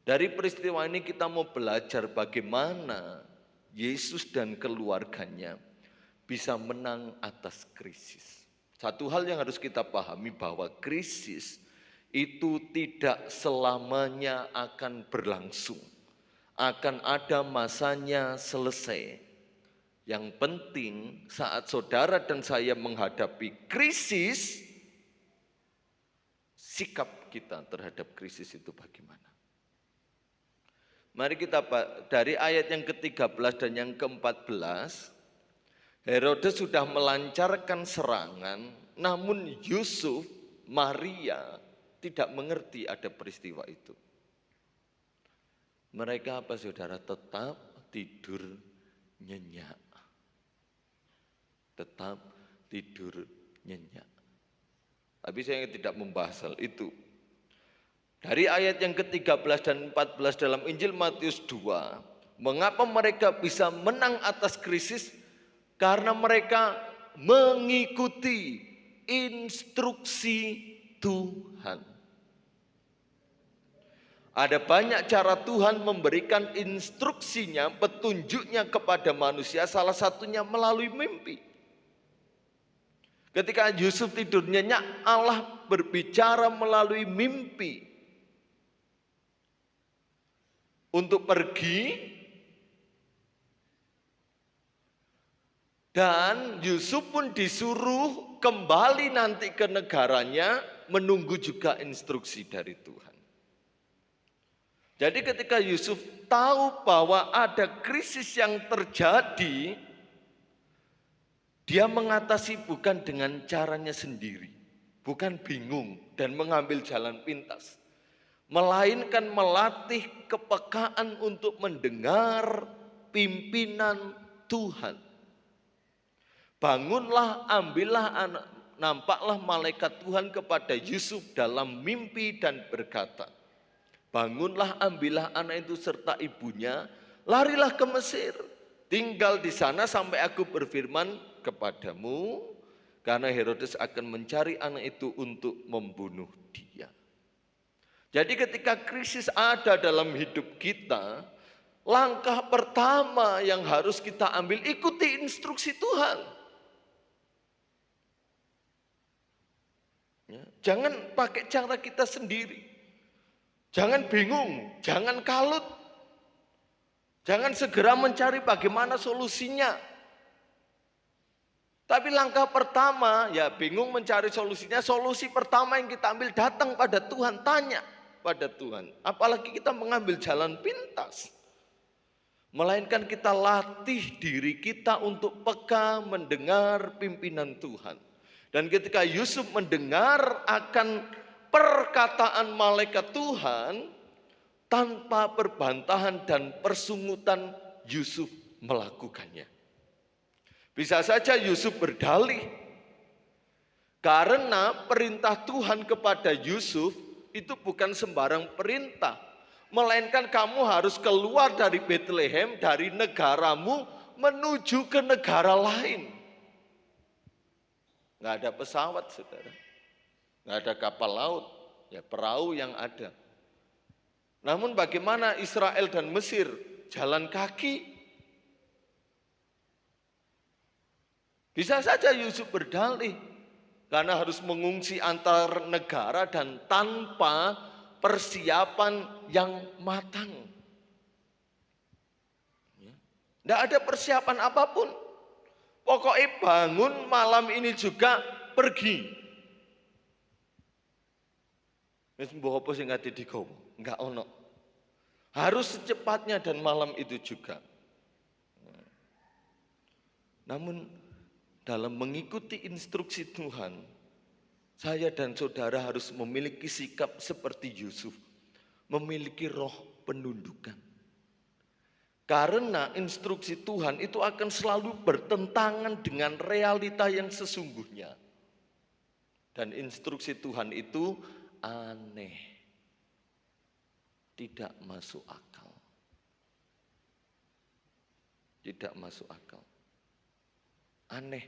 Dari peristiwa ini kita mau belajar bagaimana Yesus dan keluarganya bisa menang atas krisis. Satu hal yang harus kita pahami bahwa krisis itu tidak selamanya akan berlangsung. Akan ada masanya selesai. Yang penting saat saudara dan saya menghadapi krisis, sikap kita terhadap krisis itu bagaimana? Mari kita dari ayat yang ke-13 dan yang ke-14, Herodes sudah melancarkan serangan, namun Yusuf, Maria tidak mengerti ada peristiwa itu. Mereka apa saudara? Tetap tidur nyenyak. Tetap tidur nyenyak. Tapi saya tidak membahas hal itu. Dari ayat yang ke-13 dan 14 dalam Injil Matius 2, mengapa mereka bisa menang atas krisis? Karena mereka mengikuti instruksi Tuhan. Ada banyak cara Tuhan memberikan instruksinya, petunjuknya kepada manusia, salah satunya melalui mimpi. Ketika Yusuf tidur nyenyak, Allah berbicara melalui mimpi. Untuk pergi, dan Yusuf pun disuruh kembali nanti ke negaranya, menunggu juga instruksi dari Tuhan. Jadi ketika Yusuf tahu bahwa ada krisis yang terjadi, dia mengatasi bukan dengan caranya sendiri, bukan bingung dan mengambil jalan pintas, melainkan melatih kepekaan untuk mendengar pimpinan Tuhan. Bangunlah, ambillah anak, nampaklah malaikat Tuhan kepada Yusuf dalam mimpi dan berkata, bangunlah, ambillah anak itu serta ibunya, larilah ke Mesir. Tinggal di sana sampai aku berfirman kepadamu, karena Herodes akan mencari anak itu untuk membunuh dia. Jadi ketika krisis ada dalam hidup kita, langkah pertama yang harus kita ambil, ikuti instruksi Tuhan. Ya, jangan pakai cara kita sendiri. Jangan bingung, jangan kalut. Jangan segera mencari bagaimana solusinya. Tapi langkah pertama, ya bingung mencari solusinya. Solusi pertama yang kita ambil, datang pada Tuhan, tanya pada Tuhan. Apalagi kita mengambil jalan pintas. Melainkan kita latih diri kita untuk peka mendengar pimpinan Tuhan. Dan ketika Yusuf mendengar akan perkataan malaikat Tuhan, tanpa perbantahan dan persungutan Yusuf melakukannya. Bisa saja Yusuf berdalih. Karena perintah Tuhan kepada Yusuf itu bukan sembarang perintah. Melainkan kamu harus keluar dari Bethlehem, dari negaramu menuju ke negara lain. Nggak ada pesawat, saudara. Nggak ada kapal laut, ya perahu yang ada. Namun bagaimana Israel dan Mesir jalan kaki? Bisa saja Yusuf berdalih karena harus mengungsi antar negara dan tanpa persiapan yang matang. Tidak ada persiapan apapun. Pokoknya bangun malam ini juga pergi. Wis mbok apa sing ati digawa? Enggak ono. Harus secepatnya dan malam itu juga. Namun dalam mengikuti instruksi Tuhan, saya dan saudara harus memiliki sikap seperti Yusuf, memiliki roh penundukan. Karena instruksi Tuhan itu akan selalu bertentangan dengan realita yang sesungguhnya. Dan instruksi Tuhan itu aneh, tidak masuk akal. Tidak masuk akal. Aneh.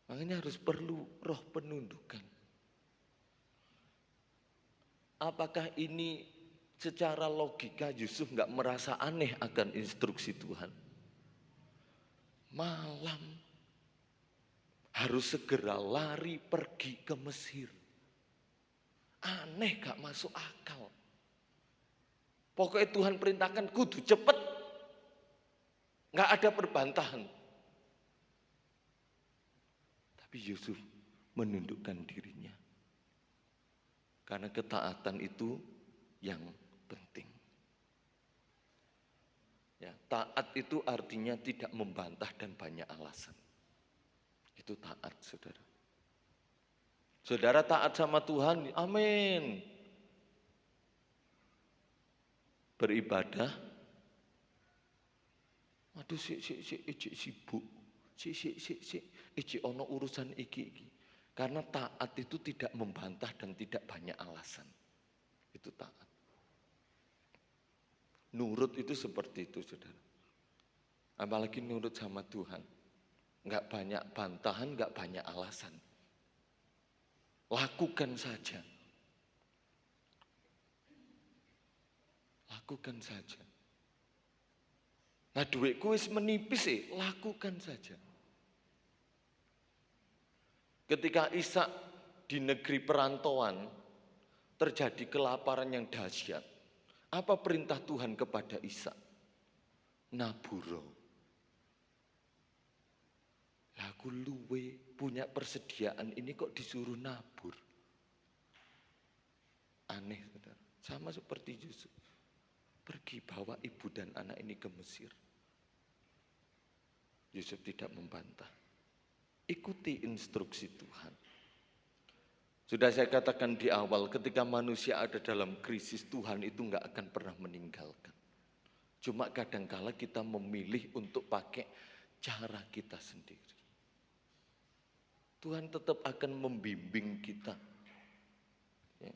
Makanya harus perlu roh penundukan. Apakah ini secara logika Yusuf nggak merasa aneh akan instruksi Tuhan? Malam harus segera lari pergi ke Mesir. Aneh, gak masuk akal. Pokoknya Tuhan perintahkan kudu cepet. Gak ada perbantahan. Tapi Yusuf menundukkan dirinya. Karena ketaatan itu yang penting. Ya, taat itu artinya tidak membantah dan banyak alasan. Itu taat, saudara. Saudara taat sama Tuhan, amin. Beribadah, aduh sibuk, ono urusan iki. Karena taat itu tidak membantah dan tidak banyak alasan. Itu taat. Nurut itu seperti itu, saudara. Apalagi nurut sama Tuhan. Enggak banyak bantahan, enggak banyak alasan. Lakukan saja. Lakukan saja. Nah, duitku wis menipis lakukan saja. Ketika Ishak di negeri perantauan terjadi kelaparan yang dahsyat. Apa perintah Tuhan kepada Ishak? Naburo. Aku luwe punya persediaan ini kok disuruh nabur. Aneh, saudara. Sama seperti Yusuf. Pergi bawa ibu dan anak ini ke Mesir. Yusuf tidak membantah. Ikuti instruksi Tuhan. Sudah saya katakan di awal, ketika manusia ada dalam krisis, Tuhan itu enggak akan pernah meninggalkan. Cuma kadangkala kita memilih untuk pakai cara kita sendiri. Tuhan tetap akan membimbing kita. Ya.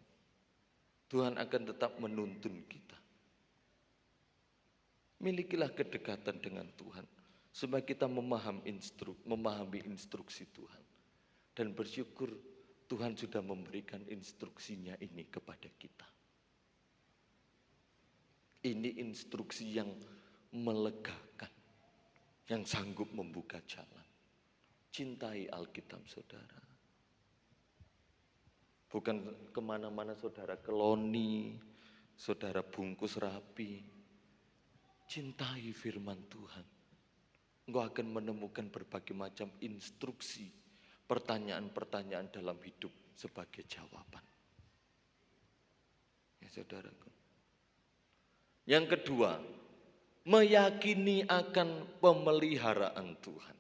Tuhan akan tetap menuntun kita. Milikilah kedekatan dengan Tuhan. supaya kita memahami instruksi Tuhan. Dan bersyukur Tuhan sudah memberikan instruksinya ini kepada kita. Ini instruksi yang melegakan, yang sanggup membuka jalan. Cintai Alkitab saudara. Bukan kemana-mana saudara keloni, saudara bungkus rapi. Cintai firman Tuhan. Engkau akan menemukan berbagai macam instruksi, pertanyaan-pertanyaan dalam hidup sebagai jawaban. Ya saudaraku. Yang kedua, meyakini akan pemeliharaan Tuhan.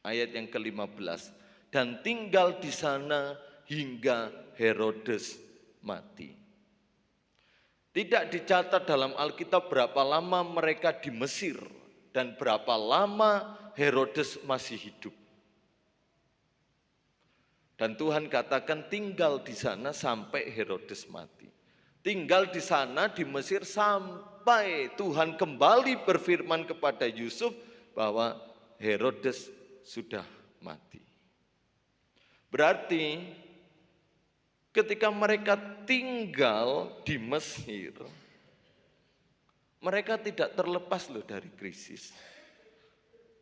Ayat yang ke-15, dan tinggal di sana hingga Herodes mati. Tidak dicatat dalam Alkitab berapa lama mereka di Mesir dan berapa lama Herodes masih hidup. Dan Tuhan katakan tinggal di sana sampai Herodes mati. Tinggal di sana di Mesir sampai Tuhan kembali berfirman kepada Yusuf bahwa Herodes sudah mati. Berarti ketika mereka tinggal di Mesir, mereka tidak terlepas loh dari krisis.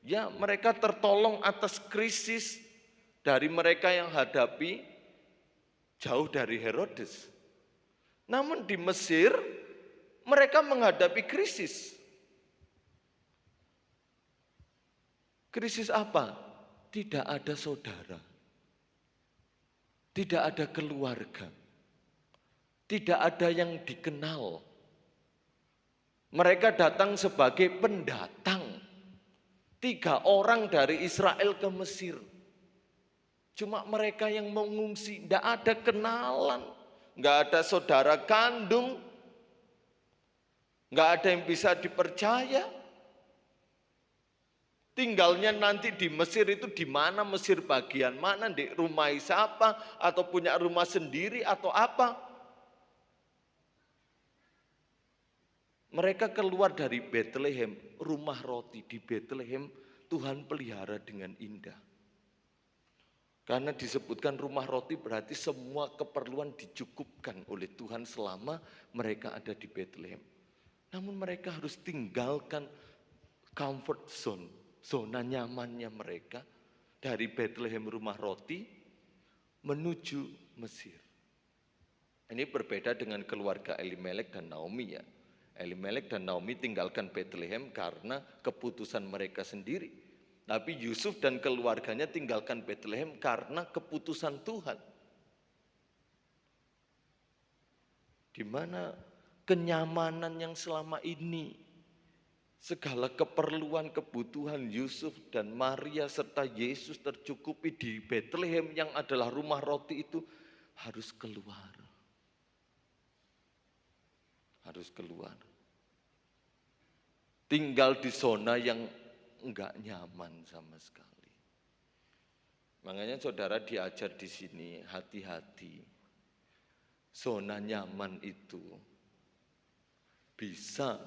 Ya, mereka tertolong atas krisis dari mereka yang hadapi jauh dari Herodes. Namun di Mesir mereka menghadapi krisis. Krisis apa? Tidak ada saudara. Tidak ada keluarga. Tidak ada yang dikenal. Mereka datang sebagai pendatang. 3 orang dari Israel ke Mesir. Cuma mereka yang mengungsi, tidak ada kenalan, nggak ada saudara kandung, nggak ada yang bisa dipercaya. Tinggalnya nanti di Mesir itu di mana, Mesir bagian mana, di rumah siapa, atau punya rumah sendiri atau apa. Mereka keluar dari Bethlehem, rumah roti di Bethlehem Tuhan pelihara dengan indah. Karena disebutkan rumah roti berarti semua keperluan dicukupkan oleh Tuhan selama mereka ada di Bethlehem. Namun mereka harus tinggalkan comfort zone, zona nyamannya mereka dari Bethlehem rumah roti menuju Mesir. Ini berbeda dengan keluarga Elimelek dan Naomi ya. Elimelek dan Naomi tinggalkan Bethlehem karena keputusan mereka sendiri. Tapi Yusuf dan keluarganya tinggalkan Bethlehem karena keputusan Tuhan. Di mana kenyamanan yang selama ini, segala keperluan, kebutuhan Yusuf dan Maria serta Yesus tercukupi di Bethlehem yang adalah rumah roti itu harus keluar. Harus keluar. Tinggal di zona yang enggak nyaman sama sekali. Makanya saudara diajar di sini hati-hati. Zona nyaman itu bisa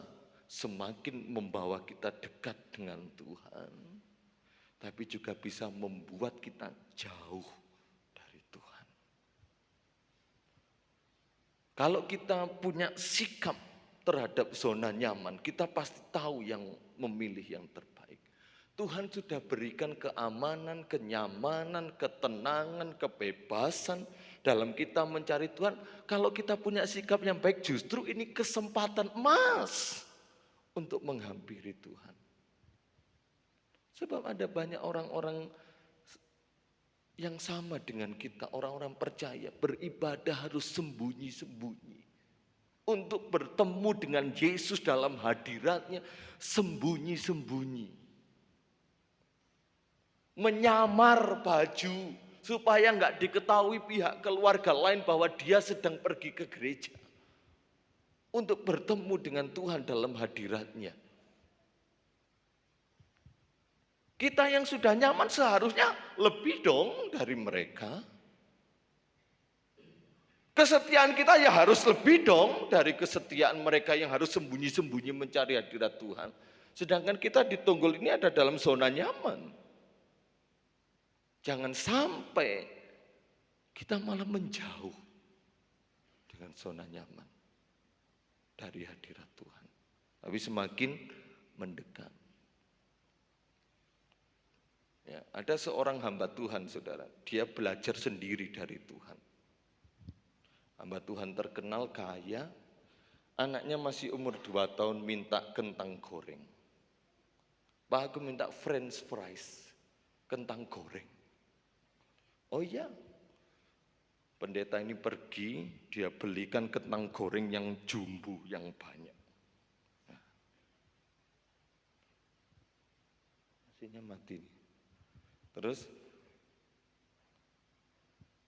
semakin membawa kita dekat dengan Tuhan, tapi juga bisa membuat kita jauh dari Tuhan. Kalau kita punya sikap terhadap zona nyaman, kita pasti tahu yang memilih yang terbaik. Tuhan sudah berikan keamanan, kenyamanan, ketenangan, kebebasan dalam kita mencari Tuhan. Kalau kita punya sikap yang baik, justru ini kesempatan emas untuk menghampiri Tuhan. Sebab ada banyak orang-orang yang sama dengan kita, orang-orang percaya, beribadah harus sembunyi-sembunyi. Untuk bertemu dengan Yesus dalam hadiratnya, sembunyi-sembunyi. Menyamar baju supaya enggak diketahui pihak keluarga lain bahwa dia sedang pergi ke gereja. Untuk bertemu dengan Tuhan dalam hadiratnya. Kita yang sudah nyaman seharusnya lebih dong dari mereka. Kesetiaan kita ya harus lebih dong dari kesetiaan mereka yang harus sembunyi-sembunyi mencari hadirat Tuhan. Sedangkan kita di Tunggul ini ada dalam zona nyaman. Jangan sampai kita malah menjauh dengan zona nyaman dari hadirat Tuhan. Tapi semakin mendekat. Ya, ada seorang hamba Tuhan, saudara. Dia belajar sendiri dari Tuhan. Hamba Tuhan terkenal, kaya. Anaknya masih umur 2 tahun minta kentang goreng. Pak, aku minta french fries, kentang goreng. Oh iya, pendeta ini pergi, dia belikan kentang goreng yang jumbo, yang banyak. Mesinnya mati nih. Terus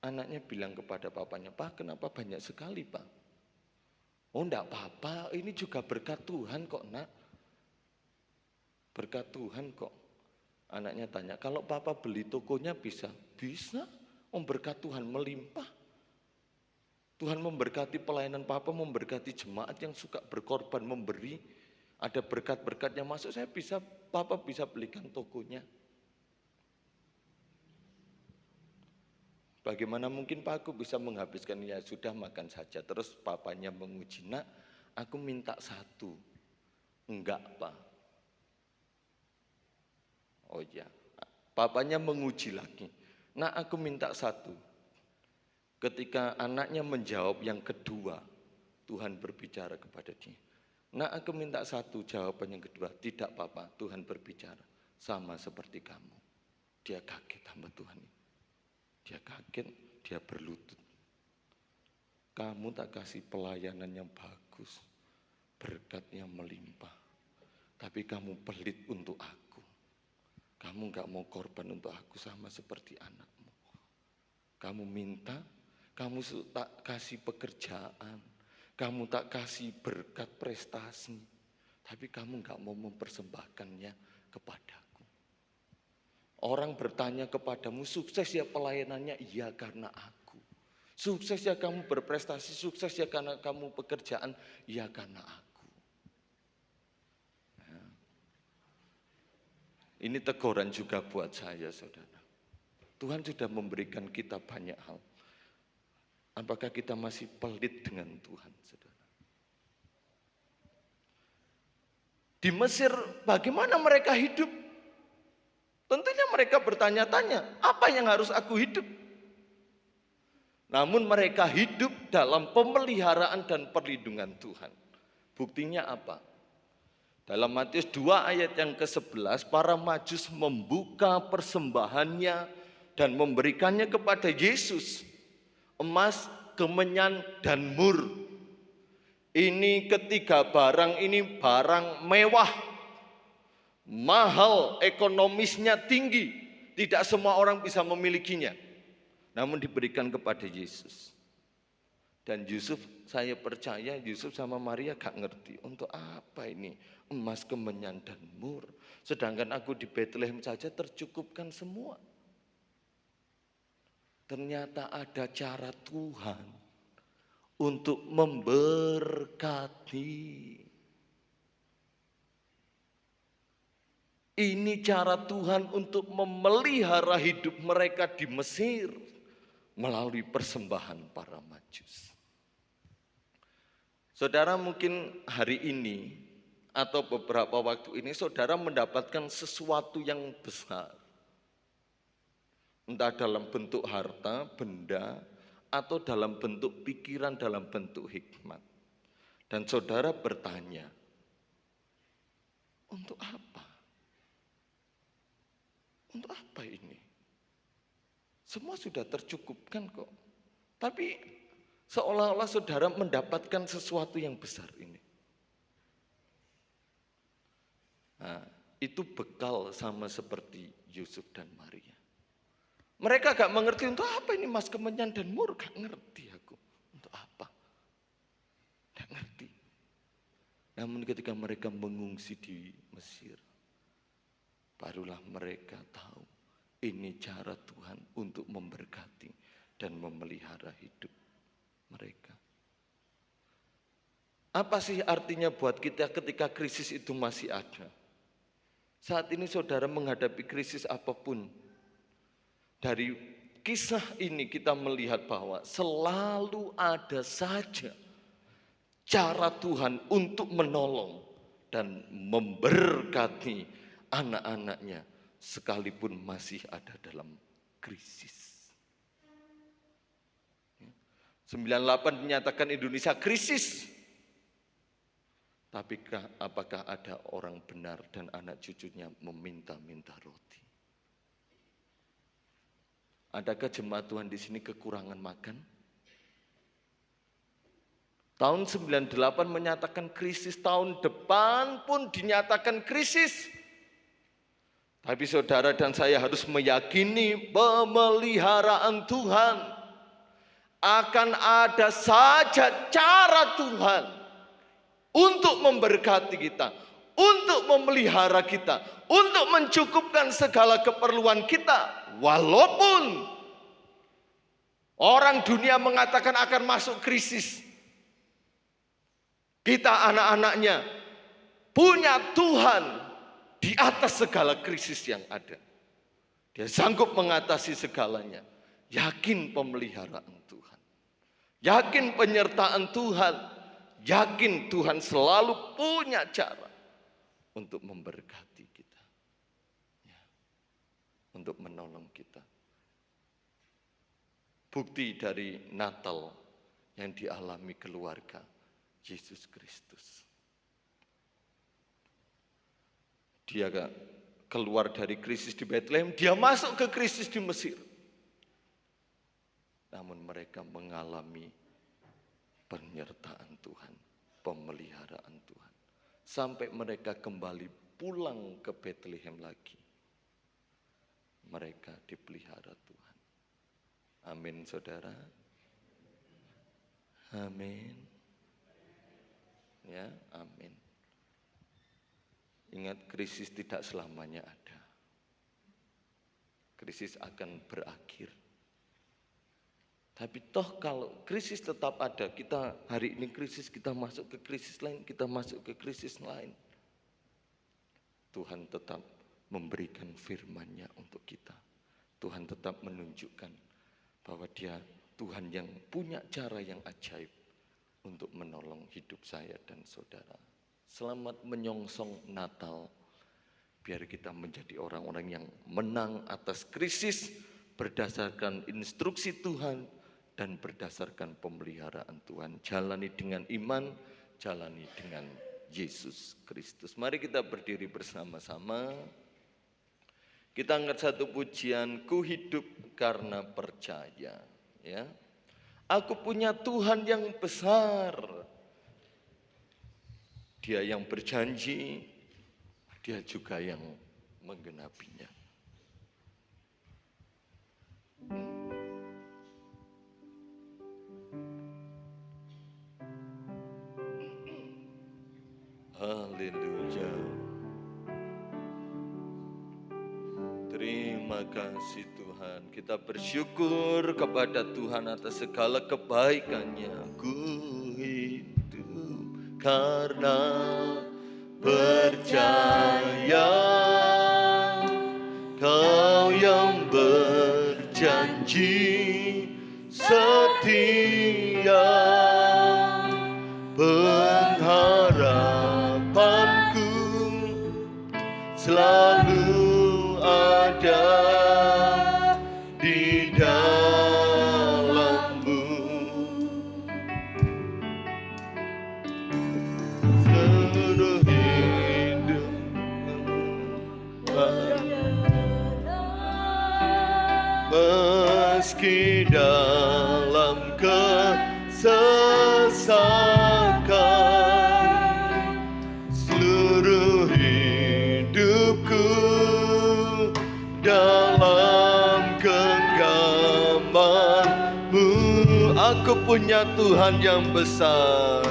anaknya bilang kepada papanya, Pak, kenapa banyak sekali, Pak? Oh, enggak apa-apa, ini juga berkat Tuhan kok, Nak. Berkat Tuhan kok. Anaknya tanya, kalau papa beli tokonya bisa? Bisa, berkat Tuhan melimpah. Tuhan memberkati pelayanan papa, memberkati jemaat yang suka berkorban, memberi. Ada berkat-berkat yang masuk, papa bisa belikan tokonya. Bagaimana mungkin Pak, aku bisa menghabiskan, ya sudah makan saja. Terus papanya menguji, Nak, aku minta 1. Enggak, Pak. Oh iya, papanya menguji lagi. Nah, aku minta 1. Ketika anaknya menjawab yang kedua, Tuhan berbicara kepada dia. Nah, aku minta 1, jawaban yang kedua. Tidak, Papa, Tuhan berbicara. Sama seperti kamu. Dia kaget, hamba Tuhan. Dia kaget, dia berlutut. Kamu tak kasih pelayanan yang bagus, berkat yang melimpah. Tapi kamu pelit untuk aku. Kamu gak mau korban untuk aku sama seperti anakmu. Kamu minta, kamu tak kasih pekerjaan, kamu tak kasih berkat prestasi, tapi kamu gak mau mempersembahkannya kepadaku. Orang bertanya kepadamu, sukses ya pelayanannya? Iya, karena aku. Sukses ya kamu berprestasi, sukses ya karena kamu pekerjaan? Iya, karena aku. Ini teguran juga buat saya, saudara. Tuhan sudah memberikan kita banyak hal. Apakah kita masih pelit dengan Tuhan, saudara? Di Mesir, bagaimana mereka hidup? Tentunya mereka bertanya-tanya, apa yang harus aku hidup? Namun mereka hidup dalam pemeliharaan dan perlindungan Tuhan. Buktinya apa? Dalam Matius 2 ayat yang ke-11, para Majus membuka persembahannya dan memberikannya kepada Yesus. Emas, kemenyan, dan mur. Ini ketiga barang ini barang mewah. Mahal, ekonomisnya tinggi. Tidak semua orang bisa memilikinya. Namun diberikan kepada Yesus. Dan Yusuf, saya percaya Yusuf sama Maria gak ngerti untuk apa ini emas, kemenyan, dan mur. Sedangkan aku di Bethlehem saja tercukupkan semua. Ternyata ada cara Tuhan untuk memberkati. Ini cara Tuhan untuk memelihara hidup mereka di Mesir melalui persembahan para Majus. Saudara, mungkin hari ini atau beberapa waktu ini saudara mendapatkan sesuatu yang besar. Entah dalam bentuk harta, benda, atau dalam bentuk pikiran, dalam bentuk hikmat. Dan saudara bertanya, untuk apa? Untuk apa ini? Semua sudah tercukupkan kok. Tapi seolah-olah saudara mendapatkan sesuatu yang besar ini. Nah, itu bekal sama seperti Yusuf dan Maria. Mereka gak mengerti untuk apa ini emas, kemenyan, dan mur. Gak ngerti aku. Untuk apa? Gak ngerti. Namun ketika mereka mengungsi di Mesir, barulah mereka tahu ini cara Tuhan untuk memberkati dan memelihara hidup mereka. Apa sih artinya buat kita ketika krisis itu masih ada? Saat ini saudara menghadapi krisis apapun, dari kisah ini kita melihat bahwa selalu ada saja cara Tuhan untuk menolong dan memberkati anak-anaknya sekalipun masih ada dalam krisis. 98 menyatakan Indonesia krisis. Tapi apakah ada orang benar dan anak cucunya meminta-minta roti? Adakah jemaat Tuhan di sini kekurangan makan? Tahun 98 menyatakan krisis, tahun depan pun dinyatakan krisis. Tapi saudara dan saya harus meyakini pemeliharaan Tuhan. Akan ada saja cara Tuhan untuk memberkati kita, untuk memelihara kita, untuk mencukupkan segala keperluan kita. Walaupun orang dunia mengatakan akan masuk krisis, kita anak-anaknya punya Tuhan di atas segala krisis yang ada. Dia sanggup mengatasi segalanya. Yakin pemeliharaan Tuhan, yakin penyertaan Tuhan. Yakin Tuhan selalu punya cara untuk memberkati kita, ya, untuk menolong kita. Bukti dari Natal yang dialami keluarga Yesus Kristus. Dia keluar dari krisis di Bethlehem, dia masuk ke krisis di Mesir. Namun mereka mengalami penyertaan Tuhan, pemeliharaan Tuhan. Sampai mereka kembali pulang ke Bethlehem lagi. Mereka dipelihara Tuhan. Amin, saudara. Amin. Ya, amin. Ingat, krisis tidak selamanya ada. Krisis akan berakhir. Tapi toh kalau krisis tetap ada, kita hari ini krisis, kita masuk ke krisis lain, kita masuk ke krisis lain. Tuhan tetap memberikan firman-Nya untuk kita. Tuhan tetap menunjukkan bahwa Dia Tuhan yang punya cara yang ajaib untuk menolong hidup saya dan saudara. Selamat menyongsong Natal. Biar kita menjadi orang-orang yang menang atas krisis berdasarkan instruksi Tuhan dan berdasarkan pemeliharaan Tuhan. Jalani dengan iman, jalani dengan Yesus Kristus. Mari kita berdiri bersama-sama. Kita angkat satu pujian, ku hidup karena percaya. Ya, aku punya Tuhan yang besar. Dia yang berjanji, Dia juga yang menggenapinya. Haleluya. Terima kasih Tuhan. Kita bersyukur kepada Tuhan atas segala kebaikan-Nya. Ku hidup karena percaya, Kau yang berjanji setia. Pengharapanku selalu ada di dalam-Mu. Seluruh hidup meski dalam kesesakan, seluruh hidupku dalam genggaman-Mu. Aku punya Tuhan yang besar.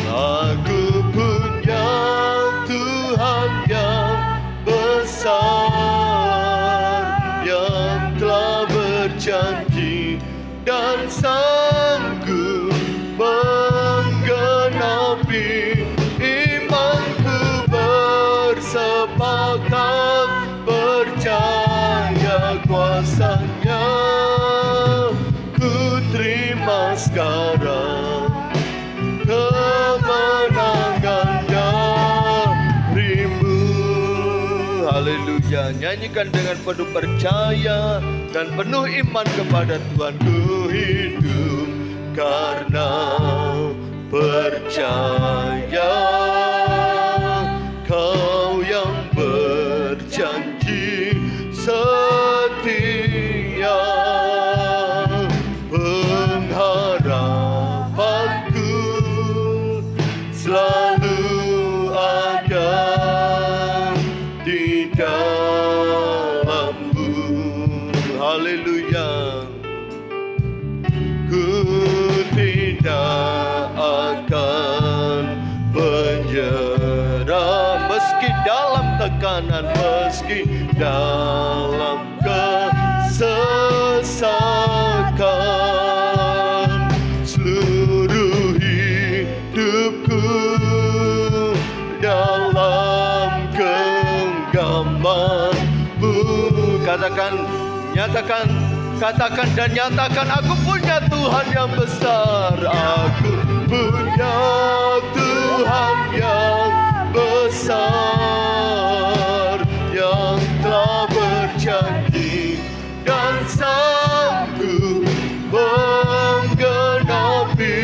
Aku punya Tuhan yang besar, yang telah berjanji dan sanggup menggenapi imanku. terima sekarang kemenangan darimu. Haleluya. Nyanyikan dengan penuh percaya dan penuh iman kepada Tuhan. Ku hidup karena percaya, Kau yang berjanji setia. Pengharapanku selalu ada di dalam-Mu. Haleluya. Ku tidak akan menyerah meski dalam tekanan, meski dalam kesesakan. Seluruh hidupku dalam genggaman-Mu. Katakan dan nyatakan, aku punya Tuhan yang besar. Aku punya Tuhan yang besar, yang telah berjanji dan sanggup menggenapi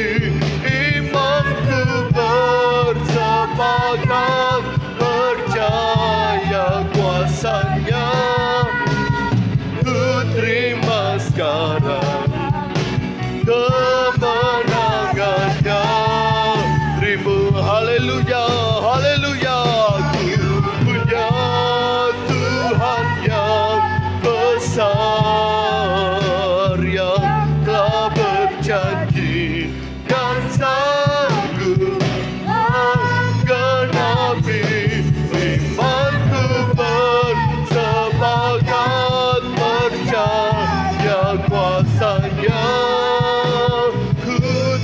imanku. Bersepakat percaya kuasa-Nya. Ku terima sekarang kemenangan darimu. Haleluya, haleluya. Ku punya Tuhan yang besar, yang telah berjanji dan sanggup menggenapi imanku. Bersepakat percaya kuasa-Nya. Ku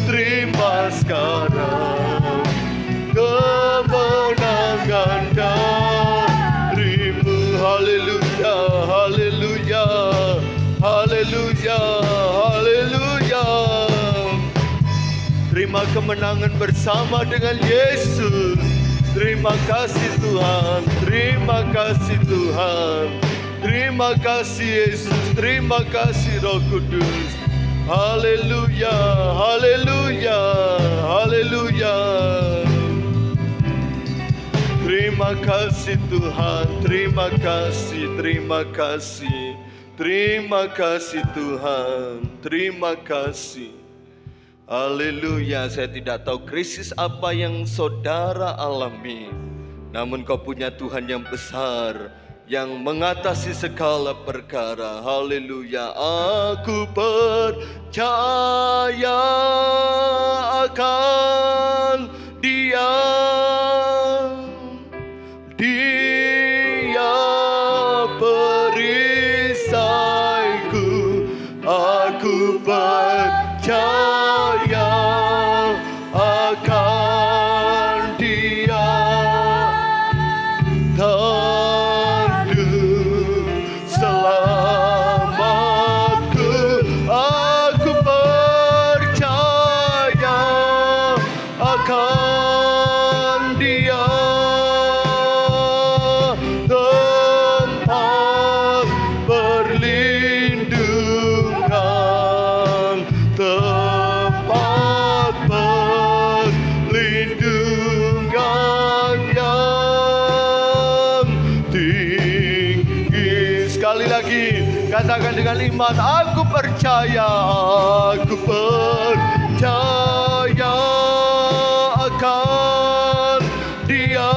terima sekarang kemenangan darimu. Haleluya, haleluya, haleluya, haleluya. Terima kemenangan bersama dengan Yesus. Terima kasih Tuhan, terima kasih Tuhan. Terima kasih Yesus, terima kasih Roh Kudus. Haleluya, haleluya, haleluya. Terima kasih Tuhan, terima kasih, terima kasih. Terima kasih Tuhan, terima kasih. Haleluya. Saya tidak tahu krisis apa yang saudara alami, namun kau punya Tuhan yang besar, yang mengatasi segala perkara. Haleluya. Aku percaya akan Dia. Dia perisaiku. Aku percaya akan Dia. Katakan dengan iman, aku percaya akan Dia.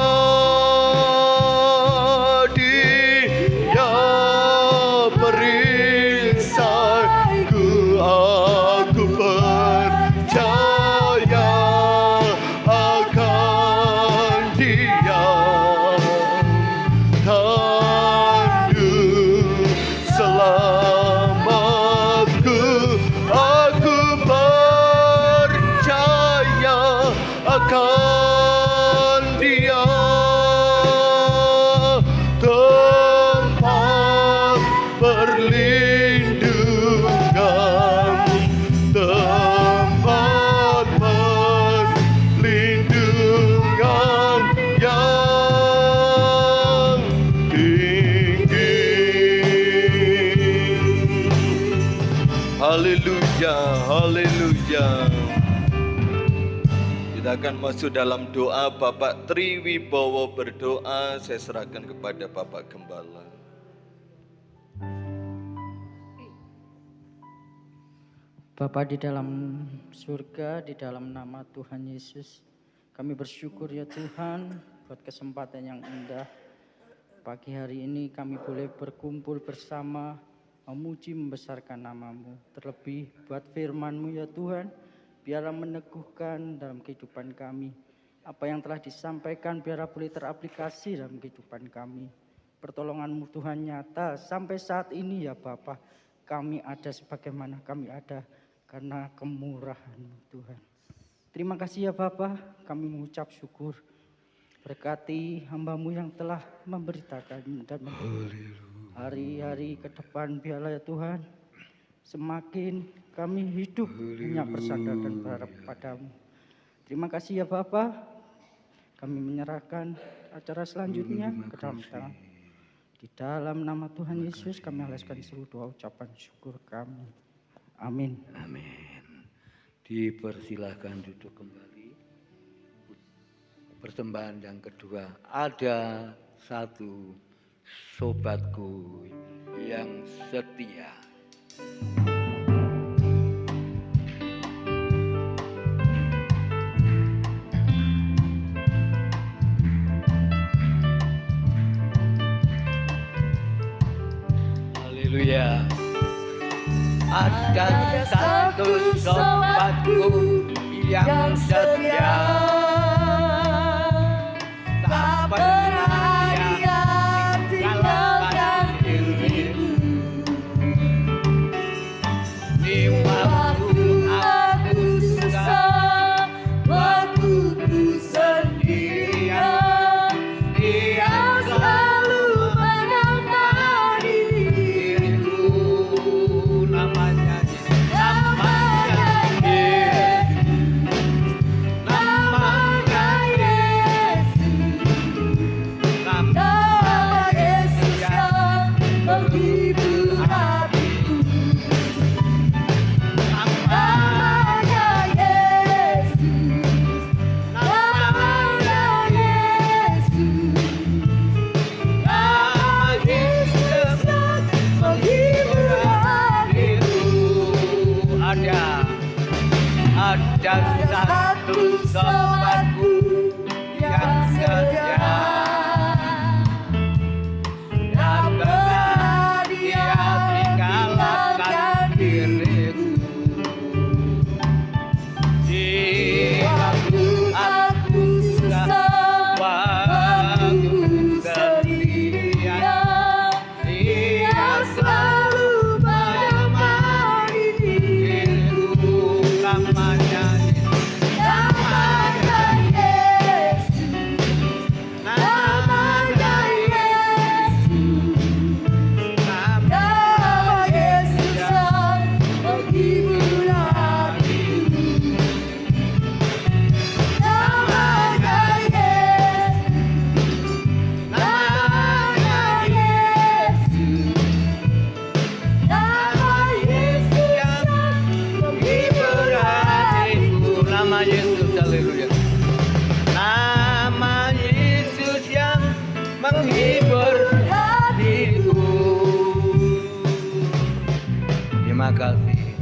Dia perisaiku. Aku percaya akan Dia. Selamatku, aku percaya Kita akan masuk dalam doa. Bapak Tri Wibowo berdoa, saya serahkan kepada Bapak Gembala. Bapa di dalam surga, di dalam nama Tuhan Yesus, kami bersyukur ya Tuhan buat kesempatan yang indah. Pagi hari ini kami boleh berkumpul bersama, memuji membesarkan nama-Mu. Terlebih buat firman-Mu ya Tuhan, biarlah meneguhkan dalam kehidupan kami. Apa yang telah disampaikan biarlah boleh teraplikasi dalam kehidupan kami. Pertolongan-Mu Tuhan nyata sampai saat ini ya Bapa. Kami ada sebagaimana kami ada karena kemurahan-Mu Tuhan. Terima kasih ya Bapa, kami mengucap syukur. Berkati hamba-Mu yang telah memberitakan dan hari-hari ke depan biarlah ya Tuhan. Semakin kami hidup hanya bersandar dan berharap padamu. Terima kasih ya Bapa. Kami menyerahkan acara selanjutnya ke dalam tangan. Di dalam nama Tuhan Yesus kami halaskan seluruh doa ucapan syukur kami. Amin. Amin. Dipersilahkan duduk kembali. Persembahan yang kedua, ada satu sobatku yang setia. Haleluya. Ada satu sobatku yang setia, tak pernah dia tinggalkan diriku. Di waktu aku susah, waktu ku sendirian, dia selalu menemani diriku. Namanya Yesus, namanya Yesus, nama Yesus yang menghibur hatiku. Namanya Yesus, namanya Yesus, nama Yesus yang menghibur hatiku. Ada satu sobatku yang setia, tak pernah dia tinggalkan diriku. Di waktu aku susah, waktu sendirian, dia selalu menemani diriku. Namanya Yesus, haleluya. Nama Yesus yang menghibur hatiku. Terima kasih.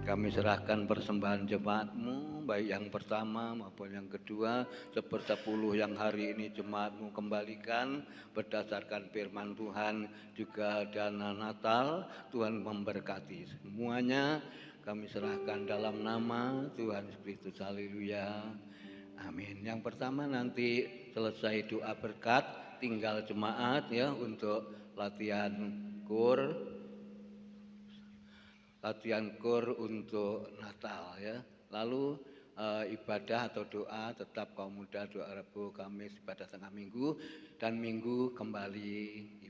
Kami serahkan persembahan jemaatmu, baik yang pertama maupun yang kedua, sepersepuluh yang hari ini jemaatmu kembalikan berdasarkan firman Tuhan, juga dana Natal. Tuhan memberkati semuanya. Kami serahkan dalam nama Tuhan Yesus Kristus. Haleluya. Amin. Yang pertama nanti selesai doa berkat, tinggal jemaat ya untuk latihan kur untuk Natal ya. Lalu ibadah atau doa tetap kaum muda, doa Rabu, Kamis, ibadah tengah minggu, dan minggu kembali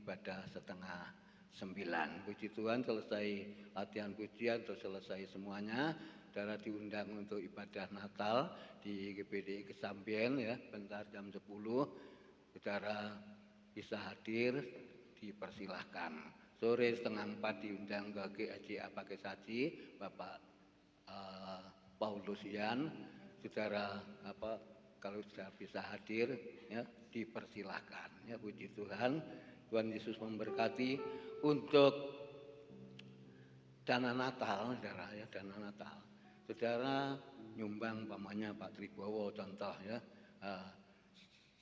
ibadah setengah 9. Puji Tuhan, selesai latihan pujian atau selesai semuanya, saudara diundang untuk ibadah Natal di GPDI Kesambian ya, bentar jam 10. Saudara bisa hadir, dipersilahkan. Sore setengah 4 diundang ke GAJA pakai saji, Bapak Paulusian. Saudara kalau sudah bisa hadir ya dipersilahkan ya, puji Tuhan. Tuhan Yesus memberkati. Untuk dana Natal, saudara ya, dana Natal. Saudara nyumbang pamannya Pak Tribowo contoh ya,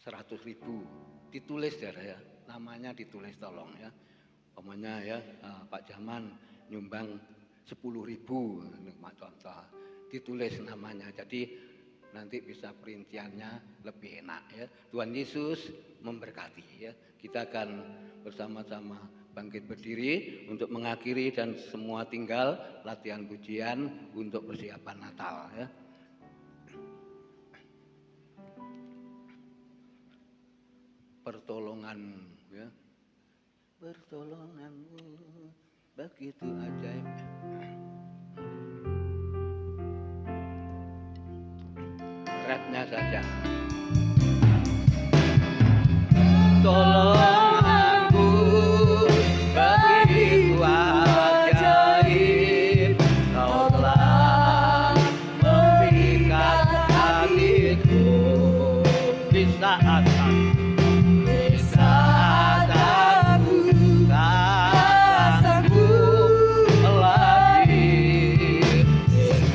100.000 ditulis saudara ya, namanya ditulis tolong ya. Pamannya ya, Pak Jaman nyumbang 10.000 contoh, ditulis namanya. Jadi nanti bisa perinciannya lebih enak ya. Tuhan Yesus memberkati ya. Kita akan bersama-sama bangkit berdiri untuk mengakhiri dan semua tinggal latihan pujian untuk persiapan Natal ya. Pertolongan ya. Pertolonganmu begitu ajaib. Rapnya saja. Tolonganmu begitu ajaib, kau telah memikat hatiku di saat aku tak sanggup lagi,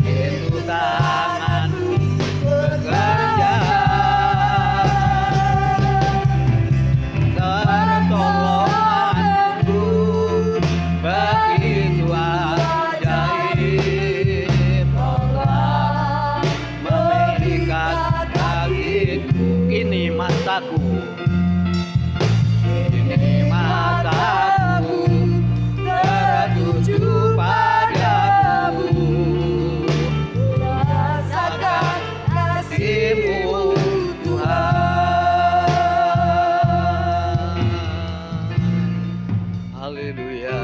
itu tanganmu bekerja. Pertolonganmu begitu ajaib, Allah memikat hatiku. Kini mataku tertuju padamu, rasakan kasih-Mu Tuhan. Haleluya.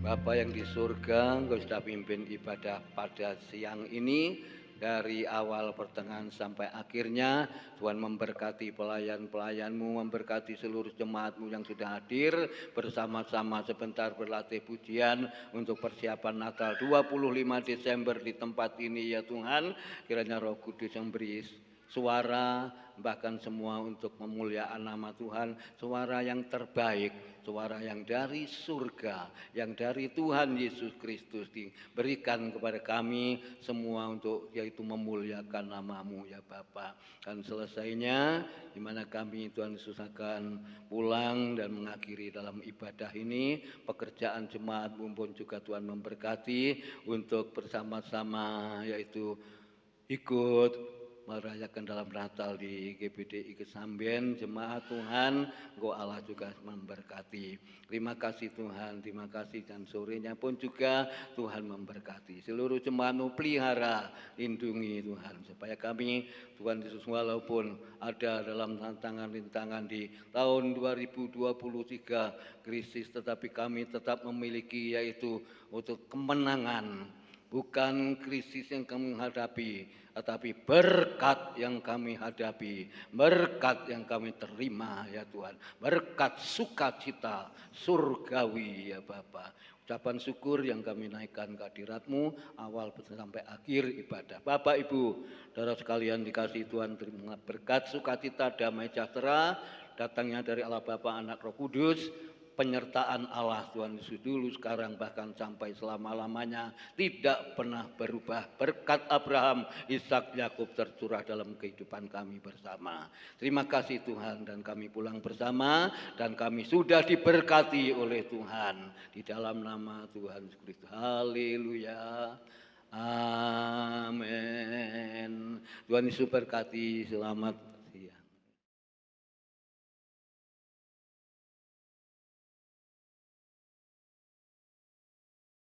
Bapa yang di surga, Engkau sudah pimpin ibadah pada siang ini. Dari awal pertengahan sampai akhirnya, Tuhan memberkati pelayan-pelayan-Mu, memberkati seluruh jemaat-Mu yang sudah hadir bersama-sama sebentar berlatih pujian untuk persiapan Natal 25 Desember di tempat ini ya Tuhan. Kiranya Roh Kudus yang beri suara, bahkan semua untuk memuliakan nama Tuhan, suara yang terbaik, suara yang dari surga, yang dari Tuhan Yesus Kristus diberikan kepada kami semua untuk yaitu memuliakan nama-Mu ya Bapa. Dan selesainya di mana kami Tuhan Yesus akan pulang dan mengakhiri dalam ibadah ini, pekerjaan jemaat-Mu pun juga Tuhan memberkati untuk bersama-sama yaitu ikut merayakan dalam Natal di GBDI Kesamben. Jemaat Tuhan, Engkau Allah juga memberkati. Terima kasih Tuhan, terima kasih, dan sorenya pun juga Tuhan memberkati. Seluruh jemaat-Mu pelihara, lindungi Tuhan, supaya kami Tuhan Yesus walaupun ada dalam tantangan-rintangan di tahun 2023 krisis, tetapi kami tetap memiliki yaitu untuk kemenangan. Bukan krisis yang kami hadapi, tetapi berkat yang kami hadapi, berkat yang kami terima ya Tuhan, berkat sukacita surgawi ya Bapa. Ucapan syukur yang kami naikkan ke hadirat-Mu awal sampai akhir ibadah. Bapak Ibu, saudara sekalian dikasihi Tuhan, terima berkat sukacita damai sejahtera datangnya dari Allah Bapa, Anak, Roh Kudus. Penyertaan Allah Tuhan Yesus dulu, sekarang, bahkan sampai selama-lamanya tidak pernah berubah. Berkat Abraham, Ishak, Yakub tercurah dalam kehidupan kami bersama. Terima kasih Tuhan, dan kami pulang bersama, dan kami sudah diberkati oleh Tuhan. Di dalam nama Tuhan Yesus Kristus. Haleluya. Amin. Tuhan Yesus berkati. Selamat